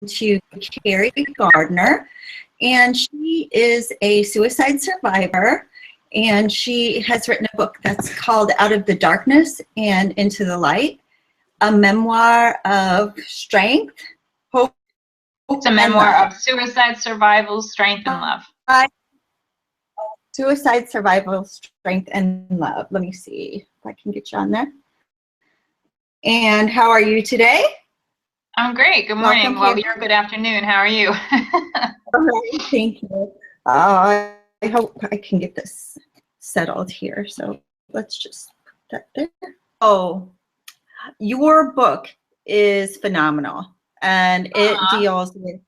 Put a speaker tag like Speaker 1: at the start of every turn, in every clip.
Speaker 1: to Kerri Gardner, and she is a suicide survivor, and she has written a book that's called Out of the Darkness and Into the Light, a memoir of strength, hope,
Speaker 2: it's a memoir of suicide survival, strength, and love.
Speaker 1: Suicide survival, strength, and love. Let me see if I can get you on there. And how are you today?
Speaker 2: I'm great. Good morning. Well, you're good afternoon. How are you?
Speaker 1: All right, thank you. I hope I can get this settled here. So let's just put that there. Oh, your book is phenomenal, and it deals with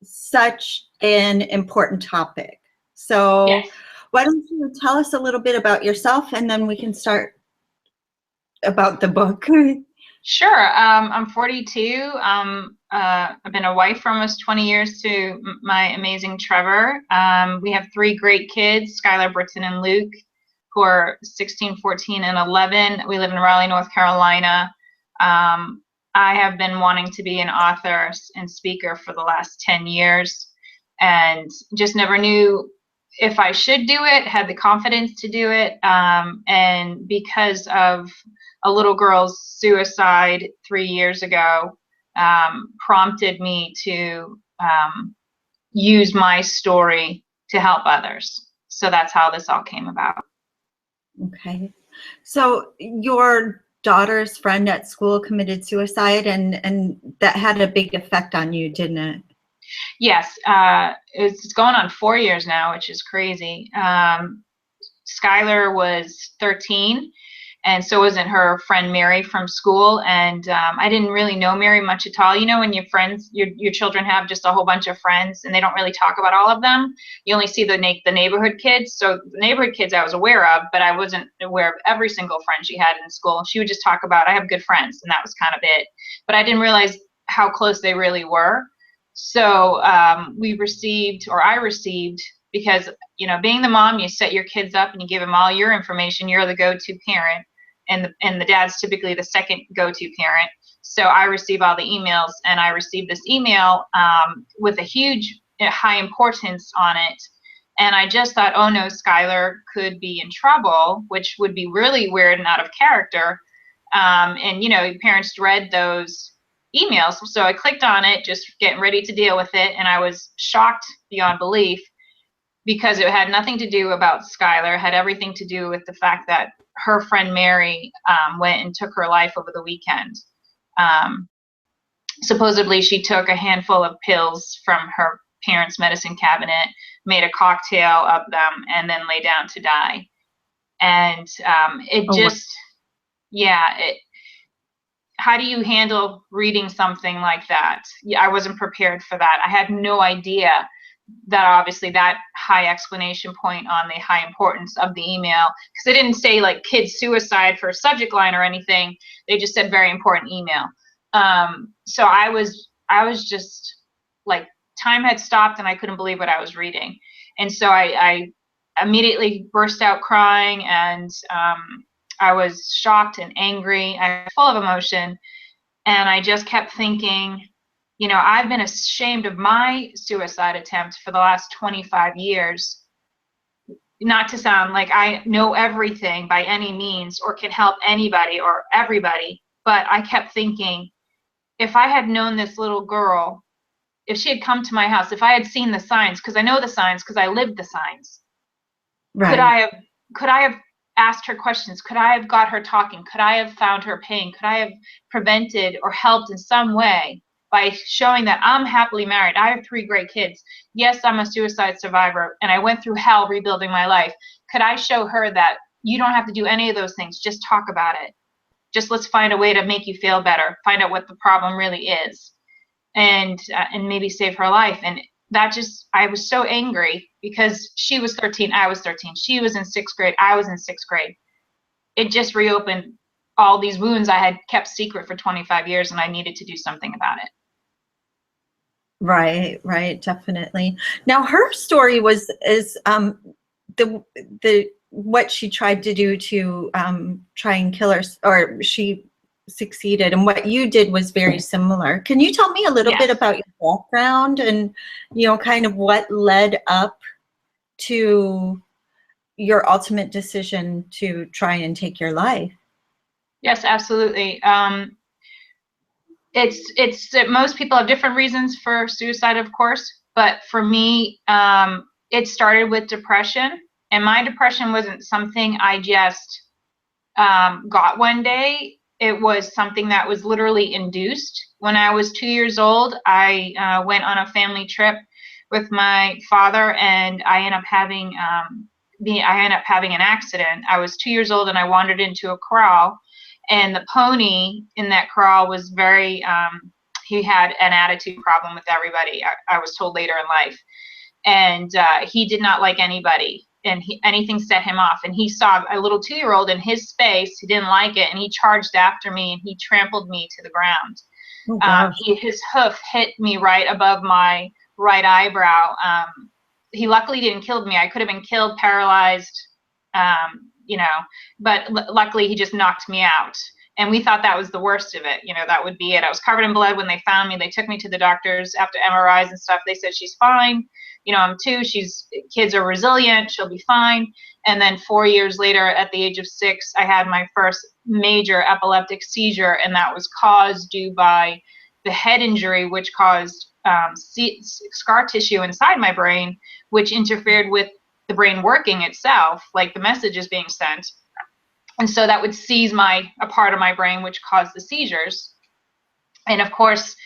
Speaker 1: such an important topic. So
Speaker 2: yes.
Speaker 1: Why don't you tell us a little bit about yourself, and then we can start about the book.
Speaker 2: Sure. I'm 42. I've been a wife for almost 20 years to my amazing Trevor. We have 3 great kids, Skylar, Britton, and Luke, who are 16, 14, and 11. We live in Raleigh, North Carolina. I have been wanting to be an author and speaker for the last 10 years, and just never knew if I should do it, had the confidence to do it. And because of a little girl's suicide 3 years ago, prompted me to use my story to help others. So that's how this all came about.
Speaker 1: Okay. So your daughter's friend at school committed suicide, and that had a big effect on you, didn't it?
Speaker 2: Yes. It's going on 4 years now, which is crazy. Skylar was 13, and so wasn't her friend Mary from school. And I didn't really know Mary much at all. You know, when your friends, your children have just a whole bunch of friends, and they don't really talk about all of them. You only see the neighborhood kids. So the neighborhood kids I was aware of, but I wasn't aware of every single friend she had in school. She would just talk about, I have good friends, and that was kind of it. But I didn't realize how close they really were. So I received, because, you know, being the mom, you set your kids up and you give them all your information. You're the go-to parent, and the dad's typically the second go-to parent. So I receive all the emails, and I received this email with a huge high importance on it. And I just thought, oh no, Skylar could be in trouble, which would be really weird and out of character. And, you know, parents dread those emails. So I clicked on it, just getting ready to deal with it. And I was shocked beyond belief, because it had nothing to do about Skylar. It had everything to do with the fact that her friend Mary went and took her life over the weekend. Supposedly she took a handful of pills from her parents' medicine cabinet, made a cocktail of them, and then lay down to die. And how do you handle reading something like that? Yeah, I wasn't prepared for that. I had no idea that obviously that high exclamation point on the high importance of the email, because it didn't say like kid suicide for a subject line or anything. They just said very important email. So I was just like, time had stopped, and I couldn't believe what I was reading. And so I immediately burst out crying, and I was shocked and angry. I was full of emotion, and I just kept thinking, you know, I've been ashamed of my suicide attempt for the last 25 years. Not to sound like I know everything by any means, or can help anybody or everybody, but I kept thinking, if I had known this little girl, if she had come to my house, if I had seen the signs, because I know the signs, because I lived the signs, right. Could I have asked her questions? Could I have got her talking? Could I have found her pain? Could I have prevented or helped in some way by showing that I'm happily married? I have 3 great kids. Yes, I'm a suicide survivor, and I went through hell rebuilding my life. Could I show her that you don't have to do any of those things? Just talk about it. Just let's find a way to make you feel better. Find out what the problem really is, and maybe save her life. And that just, I was so angry, because she was 13, I was 13. She was in 6th grade, I was in 6th grade. It just reopened all these wounds I had kept secret for 25 years, and I needed to do something about it.
Speaker 1: Right, definitely. Now her story is what she tried to do to try and kill her, or she succeeded, and what you did was very similar. Can you tell me a little bit
Speaker 2: Yes.
Speaker 1: about your background and, kind of what led up to your ultimate decision to try and take your life?
Speaker 2: Yes, absolutely. It's most people have different reasons for suicide, of course, but for me, it started with depression, and my depression wasn't something I just got one day. It was something that was literally induced. When I was 2 years old, I went on a family trip with my father, and I ended up having an accident. I was 2 years old, and I wandered into a corral, and the pony in that corral was very he had an attitude problem with everybody. I was told later in life, and he did not like anybody, and anything set him off, and he saw a little 2-year-old in his space. He didn't like it, and he charged after me, and he trampled me to the ground.
Speaker 1: Oh, gosh.
Speaker 2: His hoof hit me right above my right eyebrow. He luckily didn't kill me. I could have been killed, paralyzed, but luckily he just knocked me out. And we thought that was the worst of it. That would be it. I was covered in blood when they found me. They took me to the doctors after MRIs and stuff. They said, she's fine. I'm 2. Kids are resilient. She'll be fine. And then 4 years later, at the age of 6, I had my first major epileptic seizure, and that was caused due by the head injury, which caused scar tissue inside my brain, which interfered with the brain working itself, like the messages being sent. And so that would seize a part of my brain, which caused the seizures. And of course,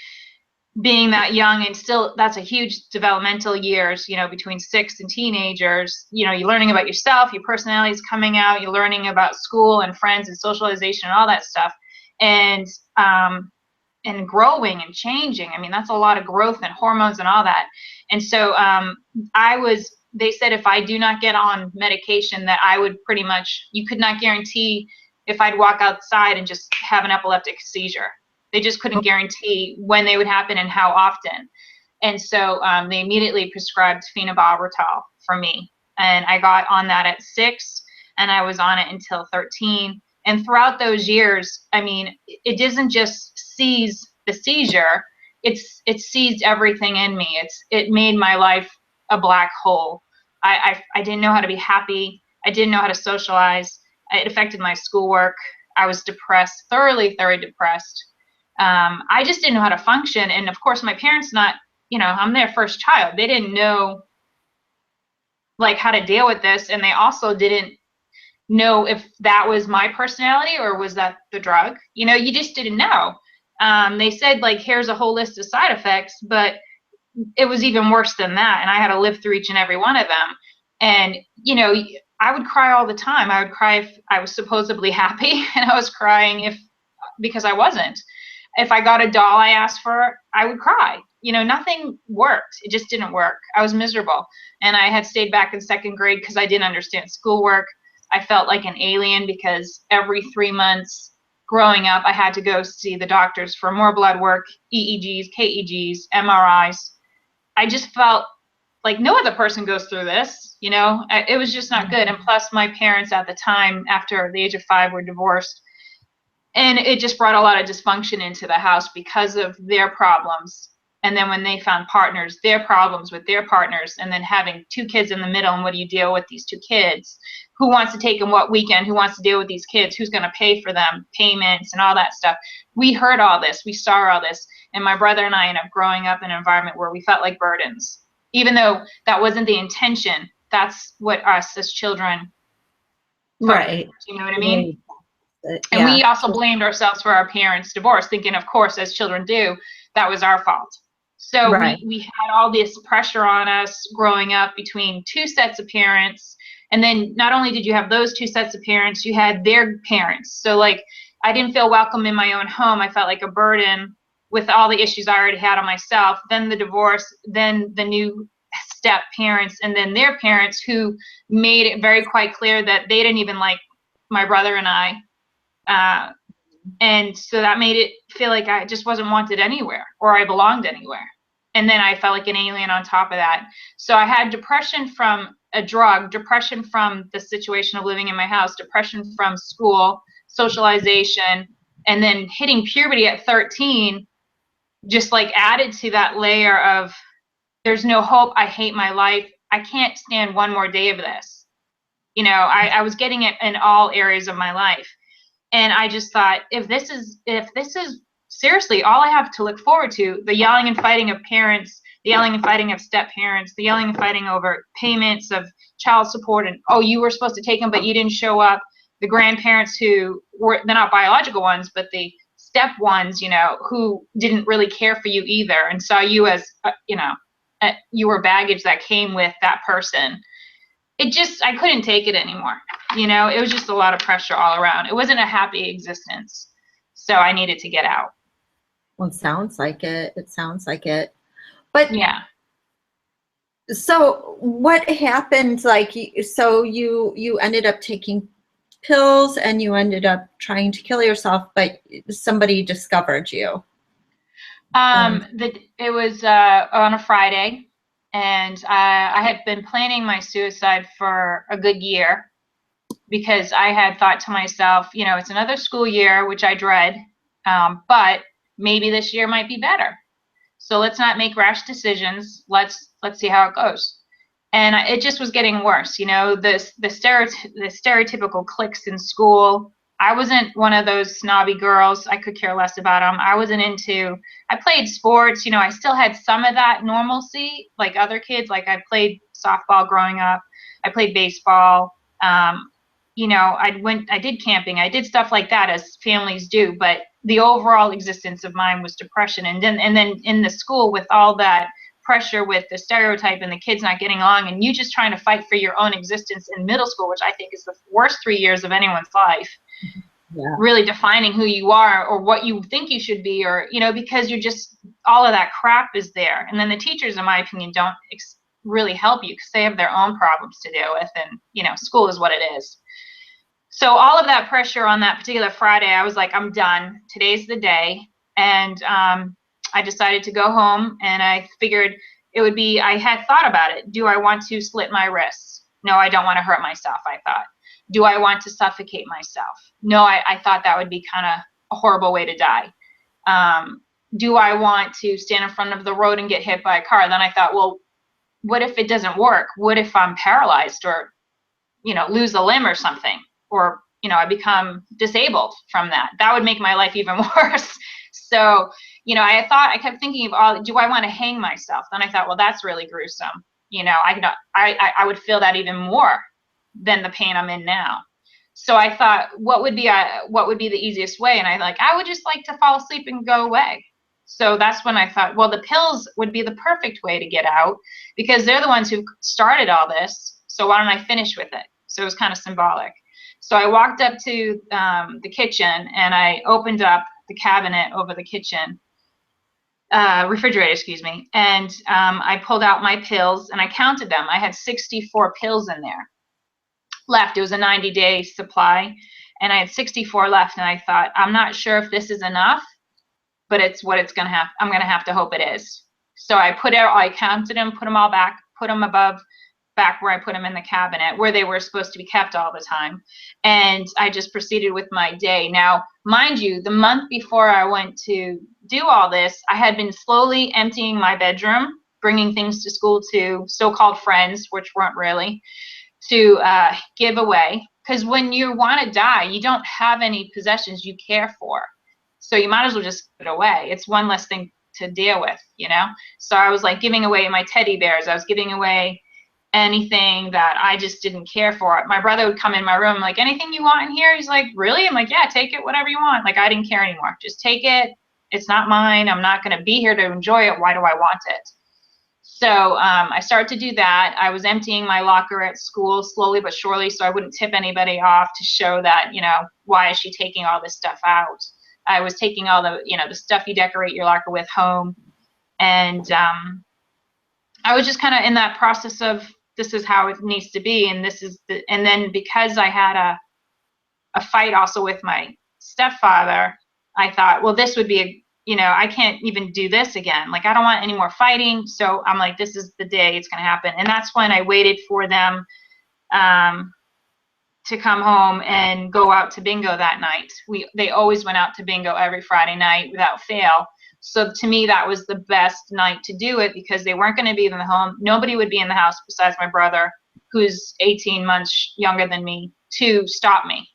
Speaker 2: being that young, and still, that's a huge developmental years, between 6 and teenagers, you're learning about yourself, your personality is coming out, you're learning about school and friends and socialization and all that stuff. And growing and changing. I mean, that's a lot of growth and hormones and all that. And so they said if I do not get on medication, that I would pretty much, you could not guarantee if I'd walk outside and just have an epileptic seizure. They just couldn't guarantee when they would happen and how often. And so they immediately prescribed phenobarbital for me. And I got on that at 6, and I was on it until 13. And throughout those years, I mean, it doesn't just seize the seizure, it seized everything in me. It made my life a black hole. I didn't know how to be happy. I didn't know how to socialize. It affected my schoolwork. I was depressed, thoroughly depressed. I just didn't know how to function. And of course, my parents, I'm their first child. They didn't know like how to deal with this. And they also didn't know if that was my personality or was that the drug. You just didn't know. They said, like, here's a whole list of side effects, but it was even worse than that. And I had to live through each and every one of them. And, I would cry all the time. I would cry if I was supposedly happy, and I was crying because I wasn't. If I got a doll I asked for, I would cry. Nothing worked. It just didn't work. I was miserable. And I had stayed back in 2nd grade because I didn't understand schoolwork. I felt like an alien because every 3 months growing up, I had to go see the doctors for more blood work, EEGs, KEGs, MRIs. I just felt like no other person goes through this. It was just not good. And plus, my parents at the time, after the age of 5, were divorced. And it just brought a lot of dysfunction into the house because of their problems. And then when they found partners, their problems with their partners, and then having 2 kids in the middle, and what do you deal with these 2 kids? Who wants to take them what weekend? Who wants to deal with these kids? Who's going to pay for them? Payments and all that stuff. We heard all this. We saw all this. And my brother and I ended up growing up in an environment where we felt like burdens. Even though that wasn't the intention, that's what us as children felt.
Speaker 1: Right.
Speaker 2: You know what I mean?
Speaker 1: Yeah.
Speaker 2: And we also blamed ourselves for our parents' divorce, thinking, of course, as children do, that was our fault. So
Speaker 1: right.
Speaker 2: we had all this pressure on us growing up between 2 sets of parents. And then not only did you have those 2 sets of parents, you had their parents. So like, I didn't feel welcome in my own home. I felt like a burden with all the issues I already had on myself. Then the divorce, then the new step parents, and then their parents, who made it very quite clear that they didn't even like my brother and I. And so that made it feel like I just wasn't wanted anywhere, or I belonged anywhere. And then I felt like an alien on top of that. So I had depression from a drug, depression from the situation of living in my house, depression from school, socialization, And then hitting puberty at 13 just like added to that layer of, there's no hope. I hate my life. I can't stand one more day of this. You know, I was getting it in all areas of my life. And I just thought, if this is seriously all I have to look forward to, the yelling and fighting of parents, the yelling and fighting of step parents, the yelling and fighting over payments of child support, and, oh, you were supposed to take them, but you didn't show up. The grandparents who were, they're not biological ones, but the step ones, you know, who didn't really care for you either and saw you as, you know, you were baggage that came with that person. It just, I couldn't take it anymore. You know, it was just a lot of pressure all around. It wasn't a happy existence. So I needed to get out.
Speaker 1: Well, it sounds like it. It sounds like it. But
Speaker 2: yeah.
Speaker 1: So what happened? Like, so you ended up taking pills and you ended up trying to kill yourself, but somebody discovered you.
Speaker 2: It was on a Friday, and I had been planning my suicide for a good year because I had thought to myself, you know, it's another school year, which I dread, but maybe this year might be better. So let's not make rash decisions. Let's see how it goes. And it just was getting worse. You know, the stereotypical cliques in school. I wasn't one of those snobby girls. I could care less about them. I played sports. You know, I still had some of that normalcy like other kids. Like I played softball growing up. I played baseball. You know, I did camping. I did stuff like that as families do. But the overall existence of mine was depression. And then in the school with all that pressure with the stereotype and the kids not getting along and you just trying to fight for your own existence in middle school, which I think is the worst 3 years of anyone's life. Yeah. Really defining who you are or what you think you should be, or, you know, because you're just, all of that crap is there. And then the teachers, in my opinion, don't really help you because they have their own problems to deal with. And, you know, school is what it is. So all of that pressure on that particular Friday, I was like, I'm done. Today's the day. And I decided to go home, and I figured it would be, I had thought about it. Do I want to slit my wrists? No, I don't want to hurt myself, I thought. Do I want to suffocate myself? No, I thought that would be kind of a horrible way to die. Do I want to stand in front of the road and get hit by a car? Then I thought, well, what if it doesn't work? What if I'm paralyzed or, you know, lose a limb or something? Or, you know, I become disabled from that. That would make my life even worse. So, you know, I kept thinking of do I want to hang myself? Then I thought, well, that's really gruesome. You know, I would feel that even more than the pain I'm in now. So I thought, what would be the easiest way? And I would just like to fall asleep and go away. So that's when I thought, well, the pills would be the perfect way to get out because they're the ones who started all this. So why don't I finish with it? So it was kind of symbolic. So I walked up to the kitchen and I opened up the cabinet over the kitchen, refrigerator, excuse me. And I pulled out my pills and I counted them. I had 64 pills in there left. It was a 90-day supply and I had 64 left. And I thought, I'm not sure if this is enough, but it's what it's going to have. I'm going to have to hope it is. So I counted them, put them all back, put them back where I put them in the cabinet where they were supposed to be kept all the time. And I just proceeded with my day. Now, mind you, the month before I went to do all this, I had been slowly emptying my bedroom, bringing things to school to so-called friends, which weren't really, to give away. Because when you want to die, you don't have any possessions you care for. So you might as well just give it away. It's one less thing to deal with, you know? So I was like giving away my teddy bears. I was giving away anything that I just didn't care for. My brother would come in my room like, anything you want in here? He's like, really? I'm like, yeah, take it, whatever you want. Like, I didn't care anymore. Just take it. It's not mine. I'm not going to be here to enjoy it. Why do I want it? So I started to do that. I was emptying my locker at school slowly but surely so I wouldn't tip anybody off to show that, you know, why is she taking all this stuff out? I was taking all the, you know, the stuff you decorate your locker with home. And I was just kind of in that process of, this is how it needs to be. And and then because I had a fight also with my stepfather, I thought, well, this would be you know, I can't even do this again. Like, I don't want any more fighting. So I'm like, this is the day it's going to happen. And that's when I waited for them to come home and go out to bingo that night. They always went out to bingo every Friday night without fail. So to me, that was the best night to do it because they weren't going to be in the home. Nobody would be in the house besides my brother, who's 18 months younger than me, to stop me.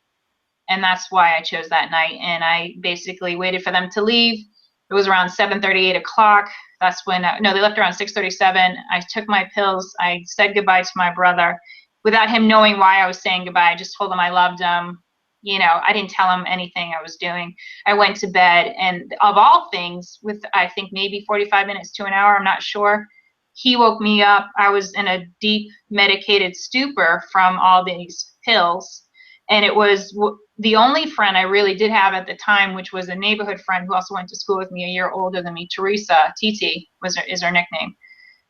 Speaker 2: And that's why I chose that night. And I basically waited for them to leave. It was around 7:30, 8 o'clock. That's when, no, they left around 6:37. I took my pills. I said goodbye to my brother without him knowing why I was saying goodbye. I just told him I loved him. You know, I didn't tell him anything I was doing. I went to bed, and of all things, with I think maybe 45 minutes to an hour, I'm not sure, he woke me up. I was in a deep medicated stupor from all these pills. And it was the only friend I really did have at the time, which was a neighborhood friend who also went to school with me, a year older than me, Teresa, TT is her nickname.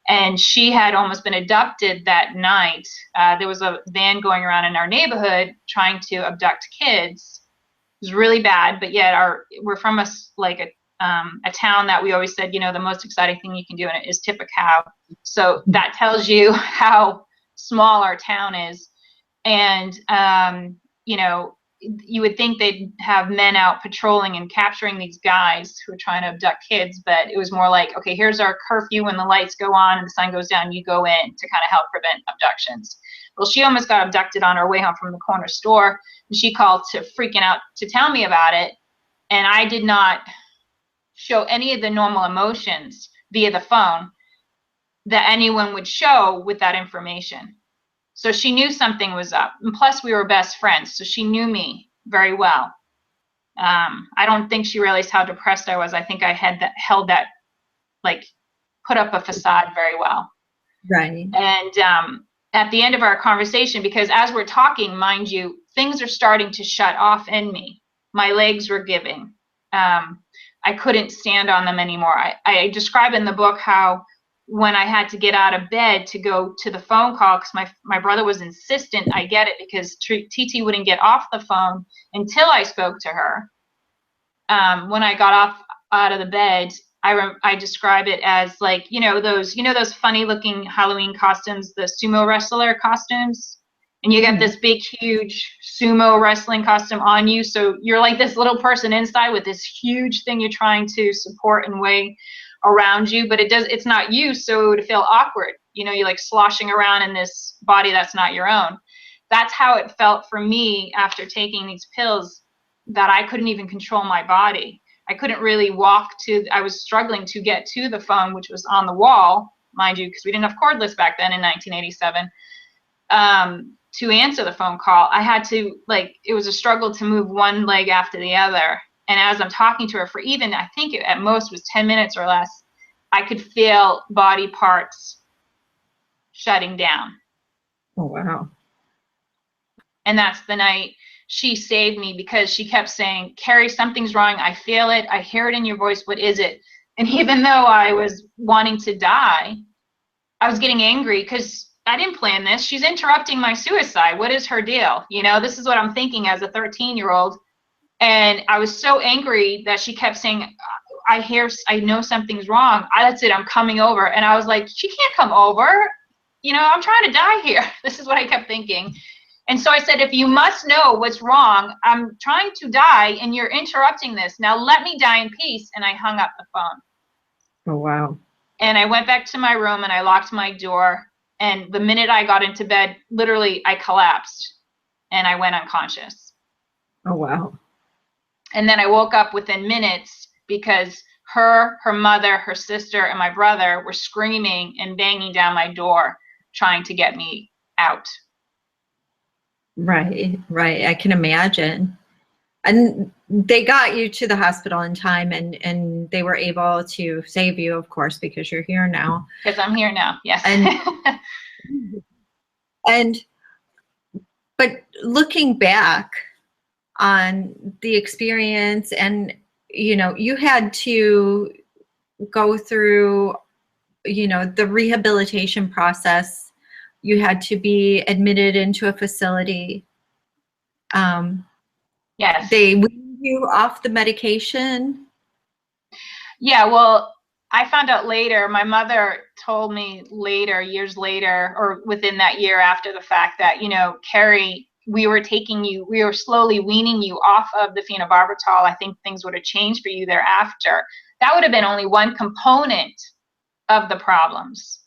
Speaker 2: And she had almost been abducted that night. There was a van going around in our neighborhood trying to abduct kids. It was really bad, but yet we're from a town that we always said, you know, the most exciting thing you can do in it is tip a cow. So that tells you how small our town is. And, you know, you would think they'd have men out patrolling and capturing these guys who are trying to abduct kids, but it was more like, okay, here's our curfew. When the lights go on and the sun goes down, you go in to kind of help prevent abductions. Well, she almost got abducted on her way home from the corner store, and she called freaking out to tell me about it. And I did not show any of the normal emotions via the phone that anyone would show with that information. So she knew something was up. And plus, we were best friends, so she knew me very well. I don't think she realized how depressed I was. I think I had held that, like, put up a facade very well.
Speaker 1: Right.
Speaker 2: And at the end of our conversation, because as we're talking, mind you, things are starting to shut off in me. My legs were giving. I couldn't stand on them anymore. I describe in the book how when I had to get out of bed to go to the phone call, because my brother was insistent I get it because TT wouldn't get off the phone until I spoke to her. When I got out of the bed, I describe it as like, those funny looking Halloween costumes, the sumo wrestler costumes, and you get this big, huge sumo wrestling costume on you. So you're like this little person inside with this huge thing you're trying to support and weigh around you, but it's not you, so it would feel awkward. You're like sloshing around in this body that's not your own. That's how it felt for me after taking these pills, that I couldn't even control my body. I couldn't really I was struggling to get to the phone, which was on the wall, mind you, because we didn't have cordless back then in 1987, to answer the phone call. I had to, it was a struggle to move one leg after the other. And as I'm talking to her for even, I think at most was 10 minutes or less, I could feel body parts shutting down.
Speaker 1: Oh, wow.
Speaker 2: And that's the night she saved me, because she kept saying, Kerri, something's wrong. I feel it. I hear it in your voice. What is it? And even though I was wanting to die, I was getting angry because I didn't plan this. She's interrupting my suicide. What is her deal? This is what I'm thinking as a 13-year-old. And I was so angry that she kept saying, I know something's wrong. That's it. I'm coming over. And I was like, she can't come over. I'm trying to die here. This is what I kept thinking. And so I said, if you must know what's wrong, I'm trying to die and you're interrupting this. Now let me die in peace. And I hung up the phone.
Speaker 1: Oh, wow.
Speaker 2: And I went back to my room and I locked my door. And the minute I got into bed, literally I collapsed and I went unconscious.
Speaker 1: Oh, wow.
Speaker 2: And then I woke up within minutes because her mother, her sister, and my brother were screaming and banging down my door, trying to get me out.
Speaker 1: Right. I can imagine. And they got you to the hospital in time, and they were able to save you, of course, because you're here now.
Speaker 2: Because I'm here now, yes.
Speaker 1: But looking back on the experience, and you had to go through the rehabilitation process. You had to be admitted into a facility.
Speaker 2: Yes.
Speaker 1: They weaned you off the medication.
Speaker 2: Yeah, well, I found out later. My mother told me later, years later, or within that year after the fact, that Kerri we were slowly weaning you off of the phenobarbital, I think things would have changed for you thereafter. That would have been only one component of the problems.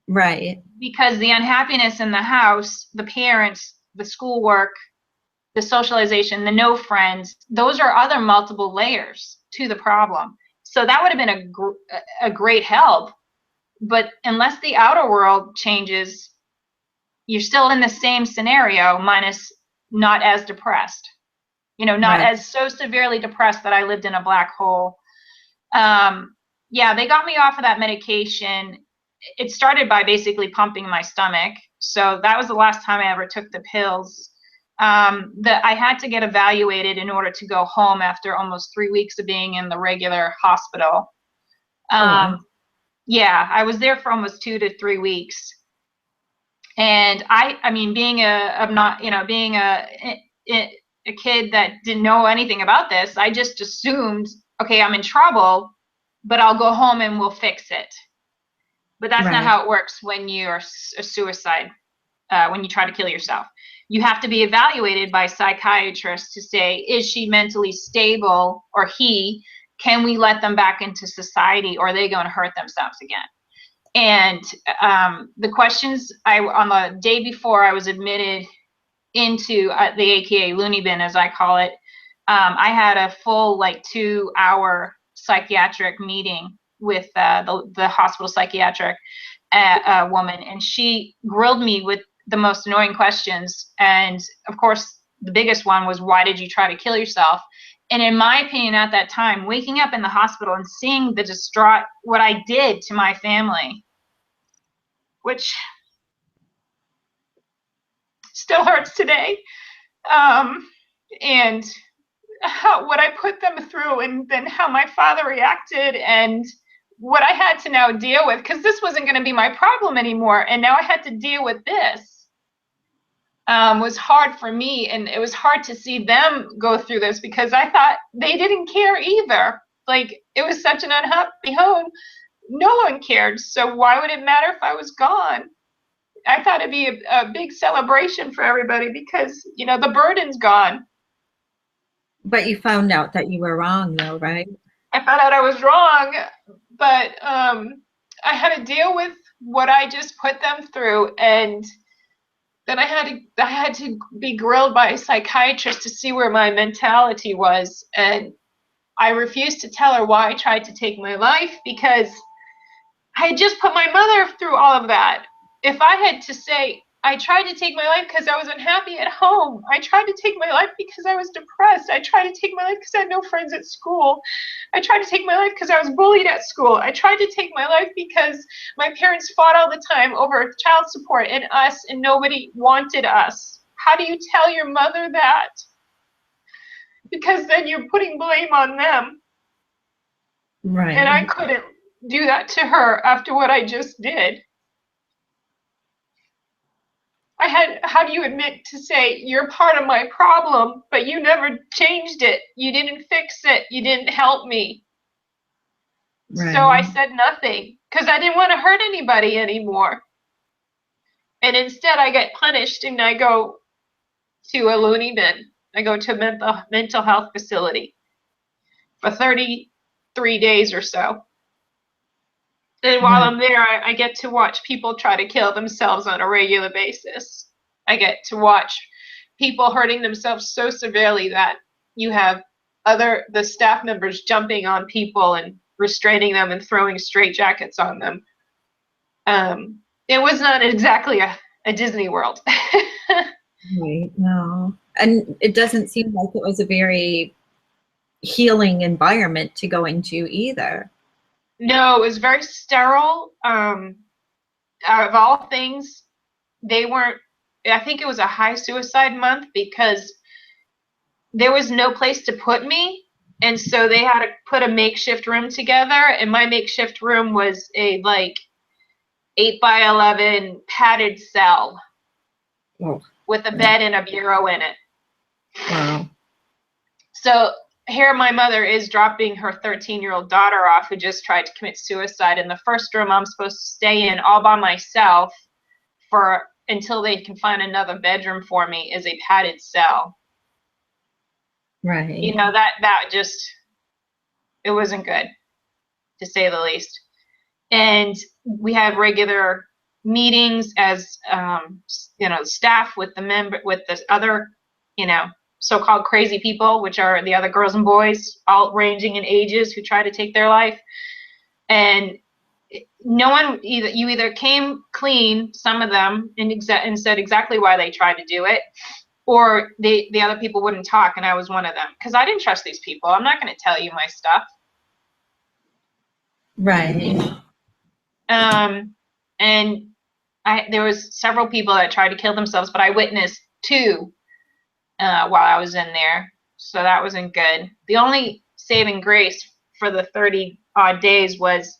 Speaker 1: Right.
Speaker 2: Because the unhappiness in the house, the parents, the schoolwork, the socialization, the no friends, those are other multiple layers to the problem. So that would have been a great help. But unless the outer world changes, you're still in the same scenario, minus not as depressed. Not
Speaker 1: Right.
Speaker 2: as so severely depressed that I lived in a black hole. Yeah, they got me off of that medication. It started by basically pumping my stomach. So that was the last time I ever took the pills. That I had to get evaluated in order to go home after almost 3 weeks of being in the regular hospital.
Speaker 1: Wow.
Speaker 2: Yeah, I was there for almost 2 to 3 weeks. And I mean, being being a kid that didn't know anything about this, I just assumed, okay, I'm in trouble, but I'll go home and we'll fix it. But that's not
Speaker 1: Right.
Speaker 2: how it works when you're a suicide, when you try to kill yourself. You have to be evaluated by psychiatrists to say, is she mentally stable, or he? Can we let them back into society, or are they going to hurt themselves again? And the questions, on the day before I was admitted into the AKA loony bin, as I call it, I had a full 2-hour psychiatric meeting with the hospital psychiatric woman, and she grilled me with the most annoying questions. And of course, the biggest one was, why did you try to kill yourself? And in my opinion, at that time, waking up in the hospital and seeing the distraught, what I did to my family, which still hurts today, and what I put them through, and then how my father reacted, and what I had to now deal with, because this wasn't going to be my problem anymore, and now I had to deal with this, was hard for me. And it was hard to see them go through this, because I thought they didn't care either. It was such an unhappy home. No one cared. So why would it matter if I was gone? I thought it'd be a big celebration for everybody, because, the burden's gone.
Speaker 1: But you found out that you were wrong, though, right?
Speaker 2: I found out I was wrong, but I had to deal with what I just put them through, and then I had to be grilled by a psychiatrist to see where my mentality was, and I refused to tell her why I tried to take my life, because I had just put my mother through all of that. If I had to say, I tried to take my life because I was unhappy at home. I tried to take my life because I was depressed. I tried to take my life because I had no friends at school. I tried to take my life because I was bullied at school. I tried to take my life because my parents fought all the time over child support and us, and nobody wanted us. How do you tell your mother that? Because then you're putting blame on them.
Speaker 1: Right.
Speaker 2: And I couldn't do that to her after what I just did. How do you admit to say, you're part of my problem, but you never changed it? You didn't fix it. You didn't help me.
Speaker 1: Right.
Speaker 2: So I said nothing, because I didn't want to hurt anybody anymore. And instead I get punished, and I go to a loony bin. I go to a mental health facility for 33 days or so. And while I'm there, I get to watch people try to kill themselves on a regular basis. I get to watch people hurting themselves so severely that you have the staff members jumping on people and restraining them and throwing straitjackets on them. It was not exactly a Disney World.
Speaker 1: Right. No. And it doesn't seem like it was a very healing environment to go into either.
Speaker 2: No, it was very sterile. Out of all things, they weren't. I think it was a high suicide month, because there was no place to put me, and so they had to put a makeshift room together. And my makeshift room was a 8x11 padded cell with a bed and a bureau in it.
Speaker 1: Wow.
Speaker 2: So here my mother is dropping her 13-year-old daughter off, who just tried to commit suicide, in the first room I'm supposed to stay in all by myself until they can find another bedroom for me is a padded cell.
Speaker 1: Right.
Speaker 2: You know, that just, it wasn't good, to say the least. And we have regular meetings as, you know, staff with the other, you know, so-called crazy people, which are the other girls and boys, all ranging in ages, who try to take their life. And no one, you either came clean, some of them, and said exactly why they tried to do it, or the other people wouldn't talk, and I was one of them, because I didn't trust these people. I'm not going to tell you my stuff.
Speaker 1: Right.
Speaker 2: And there was several people that tried to kill themselves, but I witnessed 2 while I was in there, so that wasn't good. The only saving grace for the 30 odd days was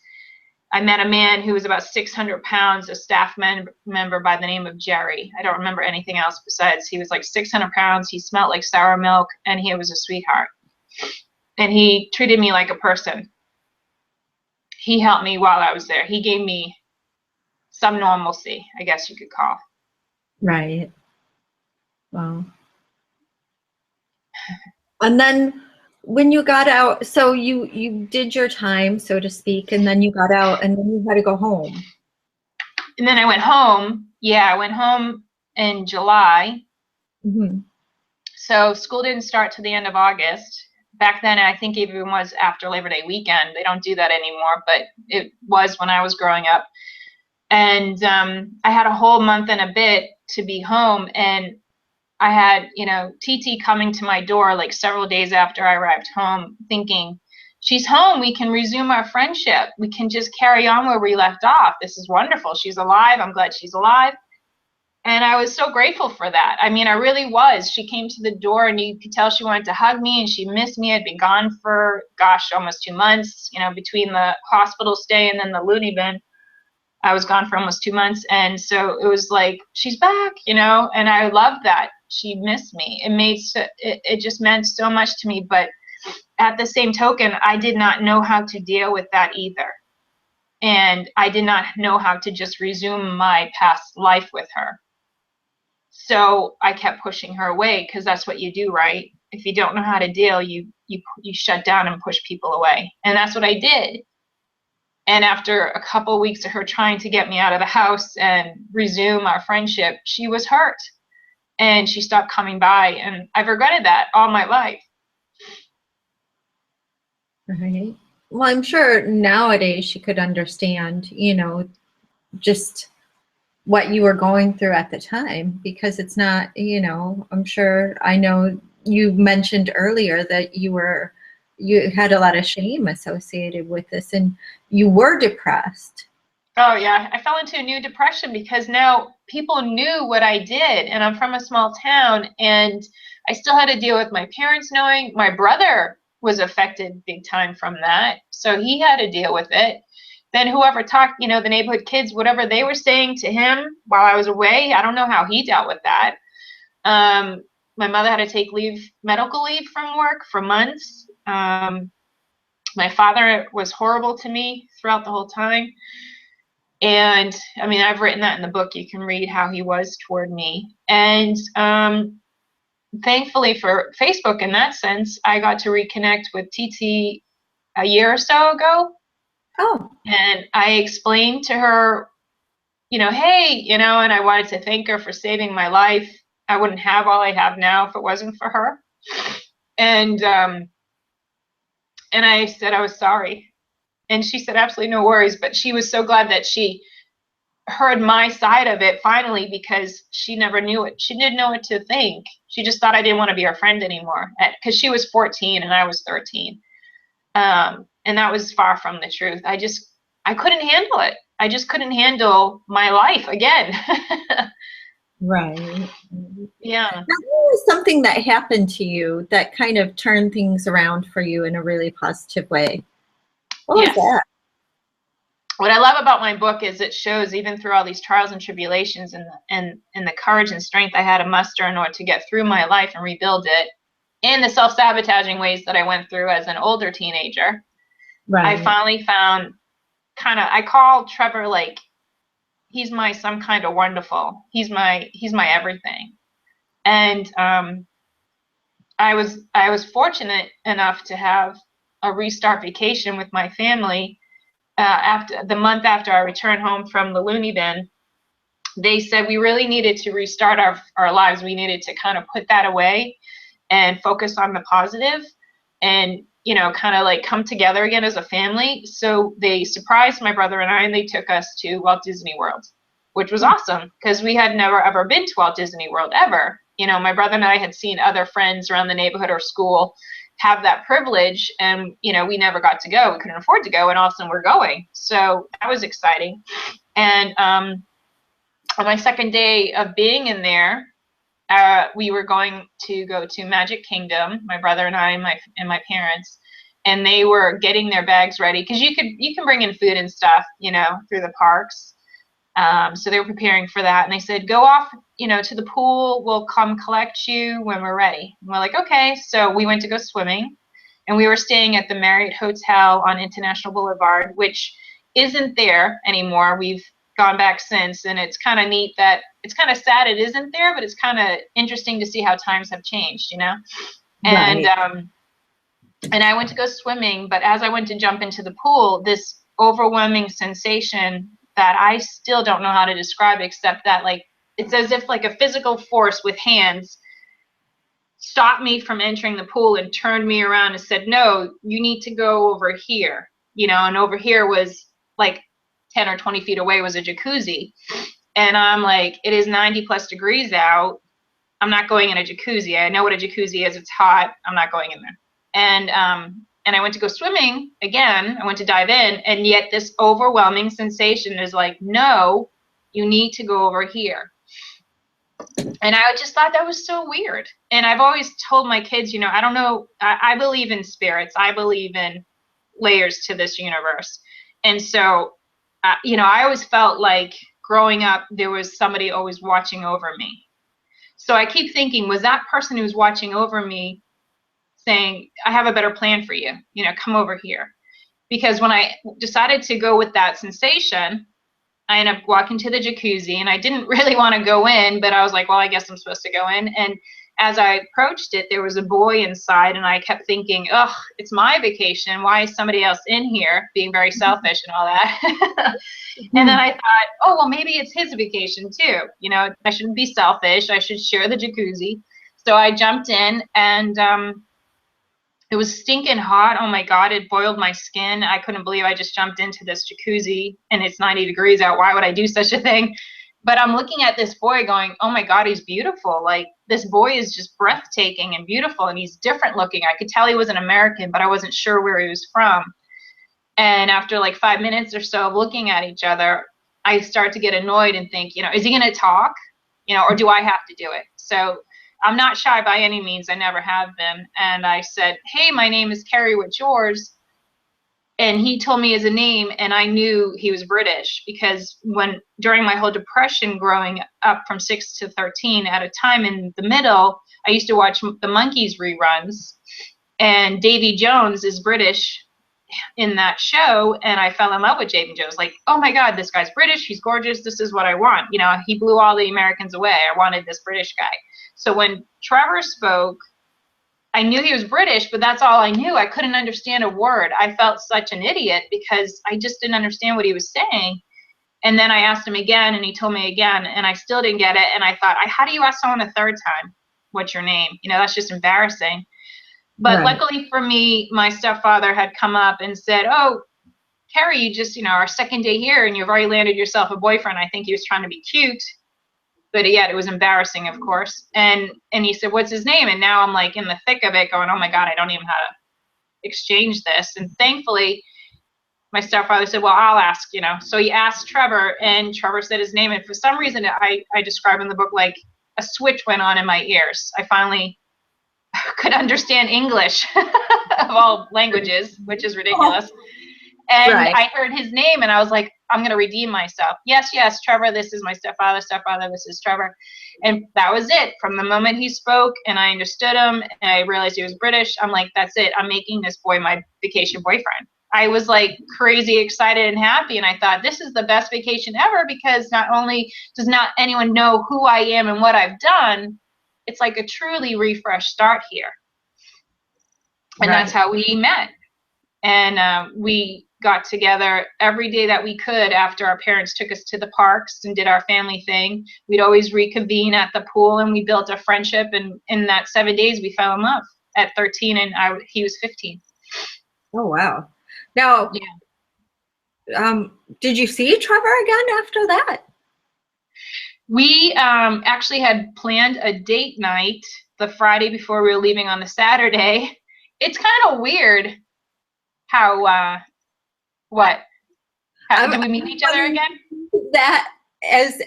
Speaker 2: I met a man who was about 600 pounds, a staff member by the name of Jerry. I don't remember anything else besides he was like 600 pounds. He smelled like sour milk, and he was a sweetheart. And he treated me like a person. He helped me while I was there. He gave me some normalcy, I guess you could call.
Speaker 1: Right. Wow. And then when you got out, so you did your time, so to speak, and then you got out, and then you had to go home.
Speaker 2: And then I went home. Yeah, I went home in July.
Speaker 1: Mm-hmm.
Speaker 2: So school didn't start till the end of August. Back then, I think even was after Labor Day weekend. They don't do that anymore, but it was when I was growing up. And I had a whole month and a bit to be home, and I had, you know, TT coming to my door like several days after I arrived home, thinking, she's home, we can resume our friendship. We can just carry on where we left off. This is wonderful. She's alive. I'm glad she's alive. And I was so grateful for that. I mean, I really was. She came to the door, and you could tell she wanted to hug me, and she missed me. I'd been gone for, gosh, almost 2 months, you know, between the hospital stay and then the loony bin. I was gone for almost 2 months. And so it was like, she's back, you know, and I loved that. She missed me. It just meant so much to me. But at the same token, I did not know how to deal with that either. And I did not know how to just resume my past life with her. So I kept pushing her away, because that's what you do, right? If you don't know how to deal, you shut down and push people away. And that's what I did. And after a couple of weeks of her trying to get me out of the house and resume our friendship, she was hurt. And she stopped coming by. And I've regretted that all my life.
Speaker 1: Right. Well, I'm sure nowadays she could understand, you know, just what you were going through at the time, because it's not, you know, I'm sure, I know you mentioned earlier that you had a lot of shame associated with this, and you were depressed.
Speaker 2: Oh, yeah. I fell into a new depression because now people knew what I did, and I'm from a small town, and I still had to deal with my parents knowing. My brother was affected big time from that, so he had to deal with it. Then whoever talked, you know, the neighborhood kids, whatever they were saying to him while I was away, I don't know how he dealt with that. My mother had to take medical leave from work for months. My father was horrible to me throughout the whole time. And I mean, I've written that in the book. You can read how he was toward me. And thankfully for Facebook, in that sense, I got to reconnect with TT a year or so ago.
Speaker 1: Oh.
Speaker 2: And I explained to her, you know, hey, you know, and I wanted to thank her for saving my life. I wouldn't have all I have now if it wasn't for her. And I said I was sorry. And she said, absolutely no worries. But she was so glad that she heard my side of it finally, because she never knew it. She didn't know what to think. She just thought I didn't want to be her friend anymore, because she was 14 and I was 13. And that was far from the truth. I couldn't handle it. I just couldn't handle my life again.
Speaker 1: Right.
Speaker 2: Yeah.
Speaker 1: Now, what was something that happened to you that kind of turned things around for you in a really positive way? What was that?
Speaker 2: What I love about my book is it shows, even through all these trials and tribulations, and the courage and strength I had to muster in order to get through my life and rebuild it, and the self-sabotaging ways that I went through as an older teenager. Right. I finally found I call Trevor like he's my some kind of wonderful. He's my everything. And I was fortunate enough to have a restart vacation with my family after the month after I returned home from the loony bin. They said we really needed to restart our lives. We needed to kind of put that away and focus on the positive and, you know, kind of like come together again as a family. So they surprised my brother and I, and they took us to Walt Disney World, which was awesome because we had never ever been to Walt Disney World ever. You know, my brother and I had seen other friends around the neighborhood or school have that privilege, and, you know, we never got to go. We couldn't afford to go, and all of a sudden we're going. So that was exciting. And on my second day of being in there, we were going to go to Magic Kingdom, my brother and I and my parents, and they were getting their bags ready because you can bring in food and stuff, you know, through the parks. So they were preparing for that, and they said, go off, you know, to the pool. We'll come collect you when we're ready. And we're like, okay. So we went to go swimming, and we were staying at the Marriott Hotel on International Boulevard, which isn't there anymore. We've gone back since, and it's kind of neat that it's kind of sad it isn't there, but it's kind of interesting to see how times have changed, you know.
Speaker 1: Right.
Speaker 2: And I went to go swimming, but as I went to jump into the pool, this overwhelming sensation that I still don't know how to describe, except that, like, it's as if like a physical force with hands stopped me from entering the pool and turned me around and said, no, you need to go over here, you know. And over here was like 10 or 20 feet away was a jacuzzi. And I'm like, it is 90 plus degrees out. I'm not going in a jacuzzi. I know what a jacuzzi is. It's hot. I'm not going in there. And I went to go swimming again. I went to dive in, and yet this overwhelming sensation is like, no, you need to go over here. And I just thought that was so weird. And I've always told my kids, you know, I don't know, I believe in spirits. I believe in layers to this universe. And so, you know, I always felt like growing up, there was somebody always watching over me. So I keep thinking, was that person who was watching over me saying, I have a better plan for you, you know, come over here? Because when I decided to go with that sensation, I ended up walking to the jacuzzi, and I didn't really want to go in, but I was like, well, I guess I'm supposed to go in. And as I approached it, there was a boy inside, and I kept thinking, oh, it's my vacation. Why is somebody else in here, being very selfish and all that? And then I thought, oh, well, maybe it's his vacation too. You know, I shouldn't be selfish. I should share the jacuzzi. So I jumped in, and it was stinking hot. Oh my God, it boiled my skin. I couldn't believe I just jumped into this jacuzzi and it's 90 degrees out. Why would I do such a thing? But I'm looking at this boy going, oh my God, he's beautiful. Like, this boy is just breathtaking and beautiful, and he's different looking. I could tell he was an American, but I wasn't sure where he was from. And after like 5 minutes or so of looking at each other, I start to get annoyed and think, you know, is he going to talk, you know, or do I have to do it? So I'm not shy by any means. I never have been. And I said, hey, my name is Kerri, what's yours? And he told me his name, and I knew he was British because during my whole depression growing up from 6 to 13, at a time in the middle, I used to watch the Monkees reruns, and Davy Jones is British in that show, and I fell in love with Davy Jones. Like, oh my God, this guy's British, he's gorgeous, this is what I want. You know, he blew all the Americans away. I wanted this British guy. So when Trevor spoke, I knew he was British, but that's all I knew. I couldn't understand a word. I felt such an idiot because I just didn't understand what he was saying. And then I asked him again, and he told me again, and I still didn't get it. And I thought, how do you ask someone a third time, what's your name? You know, that's just embarrassing. But luckily for me, my stepfather had come up and said, oh, Kerri, you just, you know, our second day here, and you've already landed yourself a boyfriend. I think he was trying to be cute. But yet it was embarrassing, of course. And he said, what's his name? And now I'm like in the thick of it going, oh my God, I don't even know how to exchange this. And thankfully, my stepfather said, well, I'll ask, you know. So he asked Trevor, and Trevor said his name. And for some reason, I describe in the book like a switch went on in my ears. I finally could understand English of all languages, which is ridiculous. And I heard his name, and I was like, I'm going to redeem myself. Yes, yes, Trevor, this is my stepfather. Stepfather, this is Trevor. And that was it. From the moment he spoke and I understood him and I realized he was British, I'm like, that's it. I'm making this boy my vacation boyfriend. I was like crazy excited and happy, and I thought this is the best vacation ever, because not only does not anyone know who I am and what I've done, it's like a truly refresh start here. And that's how we met. And we got together every day that we could after our parents took us to the parks and did our family thing. We'd always reconvene at the pool, and we built a friendship, and in that 7 days we fell in love at 13, and he was 15.
Speaker 1: Oh, wow. Now, did you see Trevor again after that?
Speaker 2: We actually had planned a date night the Friday before we were leaving on the Saturday. It's kind of weird how, did we meet each other again?
Speaker 1: That as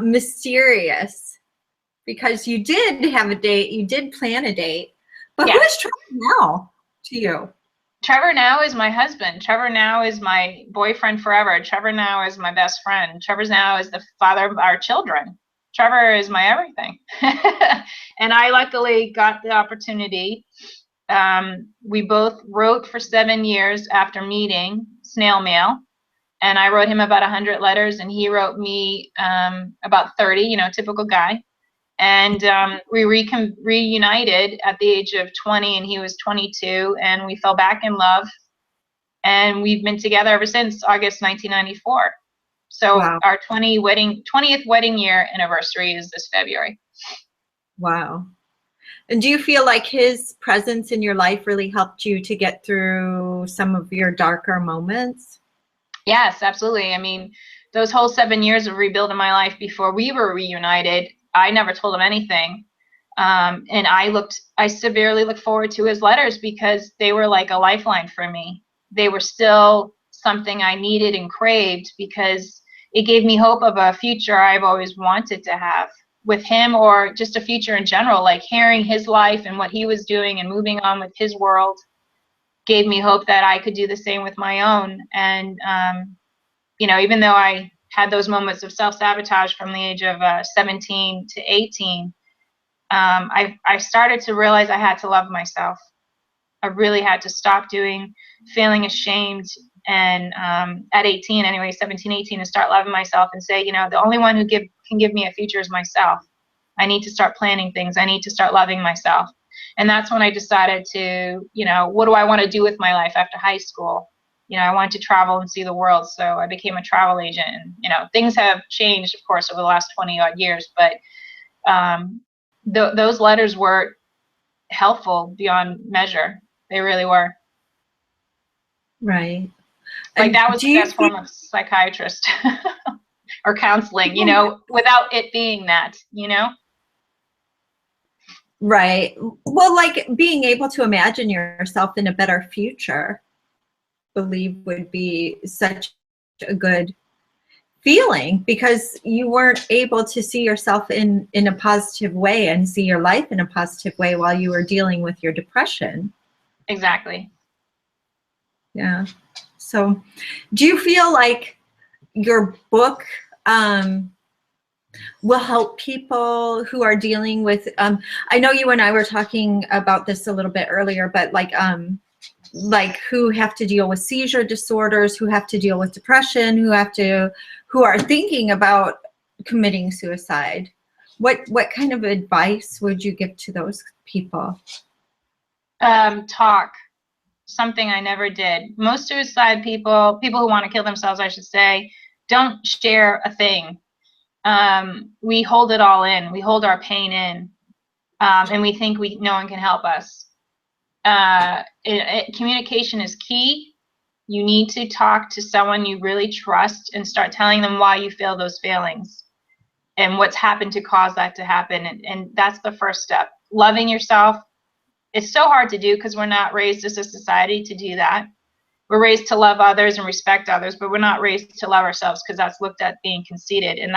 Speaker 1: mysterious, because you did have a date, you did plan a date, but who is Trevor now to you?
Speaker 2: Trevor now is my husband. Trevor now is my boyfriend forever. Trevor now is my best friend. Trevor now is the father of our children. Trevor is my everything. And I luckily got the opportunity. We both wrote for 7 years after meeting, snail mail. And I wrote him about 100 letters, and he wrote me about 30, typical guy. And we reunited at the age of 20, and he was 22, and we fell back in love. And we've been together ever since August 1994. So our 20th wedding year anniversary is this February.
Speaker 1: Wow. And do you feel like his presence in your life really helped you to get through some of your darker moments? Yes,
Speaker 2: absolutely. I mean, those whole 7 years of rebuilding my life before we were reunited, I never told him anything. And I severely look forward to his letters, because they were like a lifeline for me. They were still something I needed and craved, because it gave me hope of a future I've always wanted to have with him, or just a future in general. Like hearing his life and what he was doing and moving on with his world gave me hope that I could do the same with my own. And, even though I had those moments of self-sabotage from the age of 17 to 18, I started to realize I had to love myself. I really had to stop feeling ashamed, and at 18 anyway, 17, 18, and start loving myself and say, the only one who can give me a future is myself. I need to start planning things. I need to start loving myself. And that's when I decided to, what do I want to do with my life after high school? I wanted to travel and see the world, so I became a travel agent. And, things have changed, of course, over the last 20 odd years, but those letters were helpful beyond measure. They really were.
Speaker 1: Right.
Speaker 2: Like that was the best form of psychiatrist or counseling, without it being that,
Speaker 1: Right. Well, like being able to imagine yourself in a better future, I believe would be such a good feeling, because you weren't able to see yourself in a positive way and see your life in a positive way while you were dealing with your depression.
Speaker 2: Exactly.
Speaker 1: Yeah. So do you feel like your book will help people who are dealing with, I know you and I were talking about this a little bit earlier, but like who have to deal with seizure disorders, who have to deal with depression, who are thinking about committing suicide. What kind of advice would you give to those people?
Speaker 2: Talk. Something I never did. Most suicide people who want to kill themselves, I should say, don't share a thing. We hold it all in. We hold our pain in, and we think no one can help us. Communication is key. You need to talk to someone you really trust and start telling them why you feel those feelings and what's happened to cause that to happen. And that's the first step. Loving yourself. It's so hard to do because we're not raised as a society to do that. We're raised to love others and respect others, but we're not raised to love ourselves, because that's looked at being conceited. And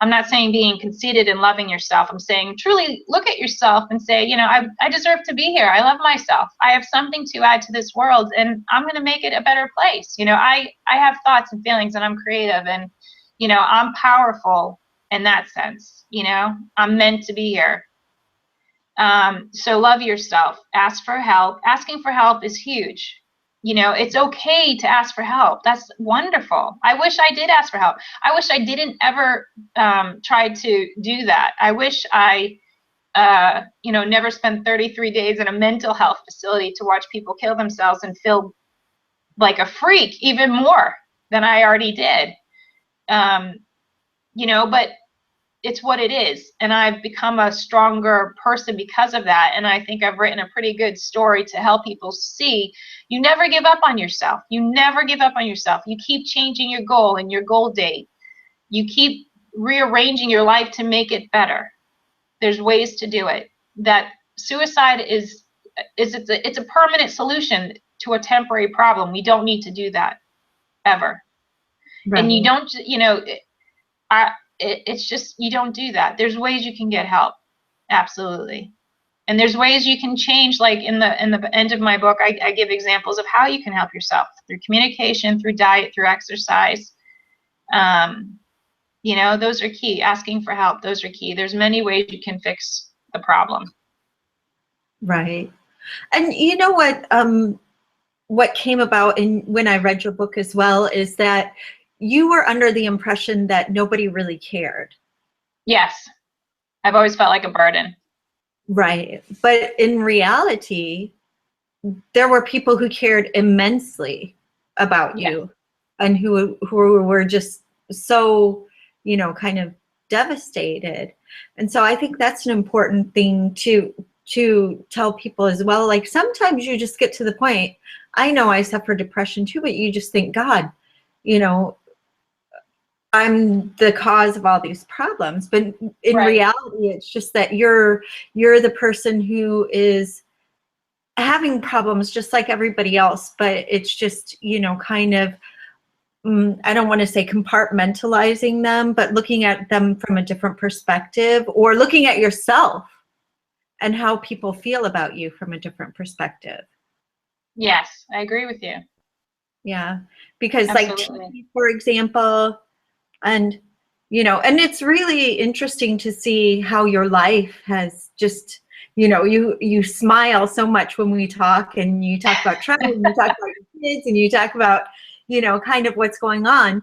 Speaker 2: I'm not saying being conceited and loving yourself. I'm saying truly look at yourself and say, I deserve to be here. I love myself. I have something to add to this world, and I'm going to make it a better place. I have thoughts and feelings, and I'm creative, and, I'm powerful in that sense. I'm meant to be here. So love yourself. Ask for help. Asking for help is huge. You know, it's okay to ask for help. That's wonderful. I wish I did ask for help. I wish I didn't ever try to do that. I wish I, you know, never spent 33 days in a mental health facility to watch people kill themselves and feel like a freak even more than I already did. You know, but it's what it is. And I've become a stronger person because of that. And I think I've written a pretty good story to help people see you never give up on yourself. You never give up on yourself. You keep changing your goal and your goal date. You keep rearranging your life to make it better. There's ways to do it. That suicide it's a permanent solution to a temporary problem. We don't need to do that ever.
Speaker 1: Right.
Speaker 2: And you don't, you know, it's just, you don't do that. There's ways you can get help. Absolutely. And there's ways you can change, like in the end of my book, I give examples of how you can help yourself through communication, through diet, through exercise. You know, those are key. Asking for help, those are key. There's many ways you can fix the problem.
Speaker 1: Right. And you know what came about when I read your book as well is that you were under the impression that nobody really cared.
Speaker 2: Yes. I've always felt like a burden.
Speaker 1: Right. But in reality, there were people who cared immensely about you and who were just so, you know, kind of devastated. And so I think that's an important thing to tell people as well. Like sometimes you just get to the point, I know I suffer depression too, but you just think, God, you know, I'm the cause of all these problems. But in reality, it's just that you're the person who is having problems just like everybody else, but it's just, you know, kind of, I don't want to say compartmentalizing them, but looking at them from a different perspective, or looking at yourself and how people feel about you from a different perspective.
Speaker 2: Yes, I agree with you.
Speaker 1: Yeah, because
Speaker 2: Absolutely.
Speaker 1: like, for example, and, you know, and it's really interesting to see how your life has just, you know, you smile so much when we talk, and you talk about Trevor, and you talk about your kids, and you talk about, you know, kind of what's going on.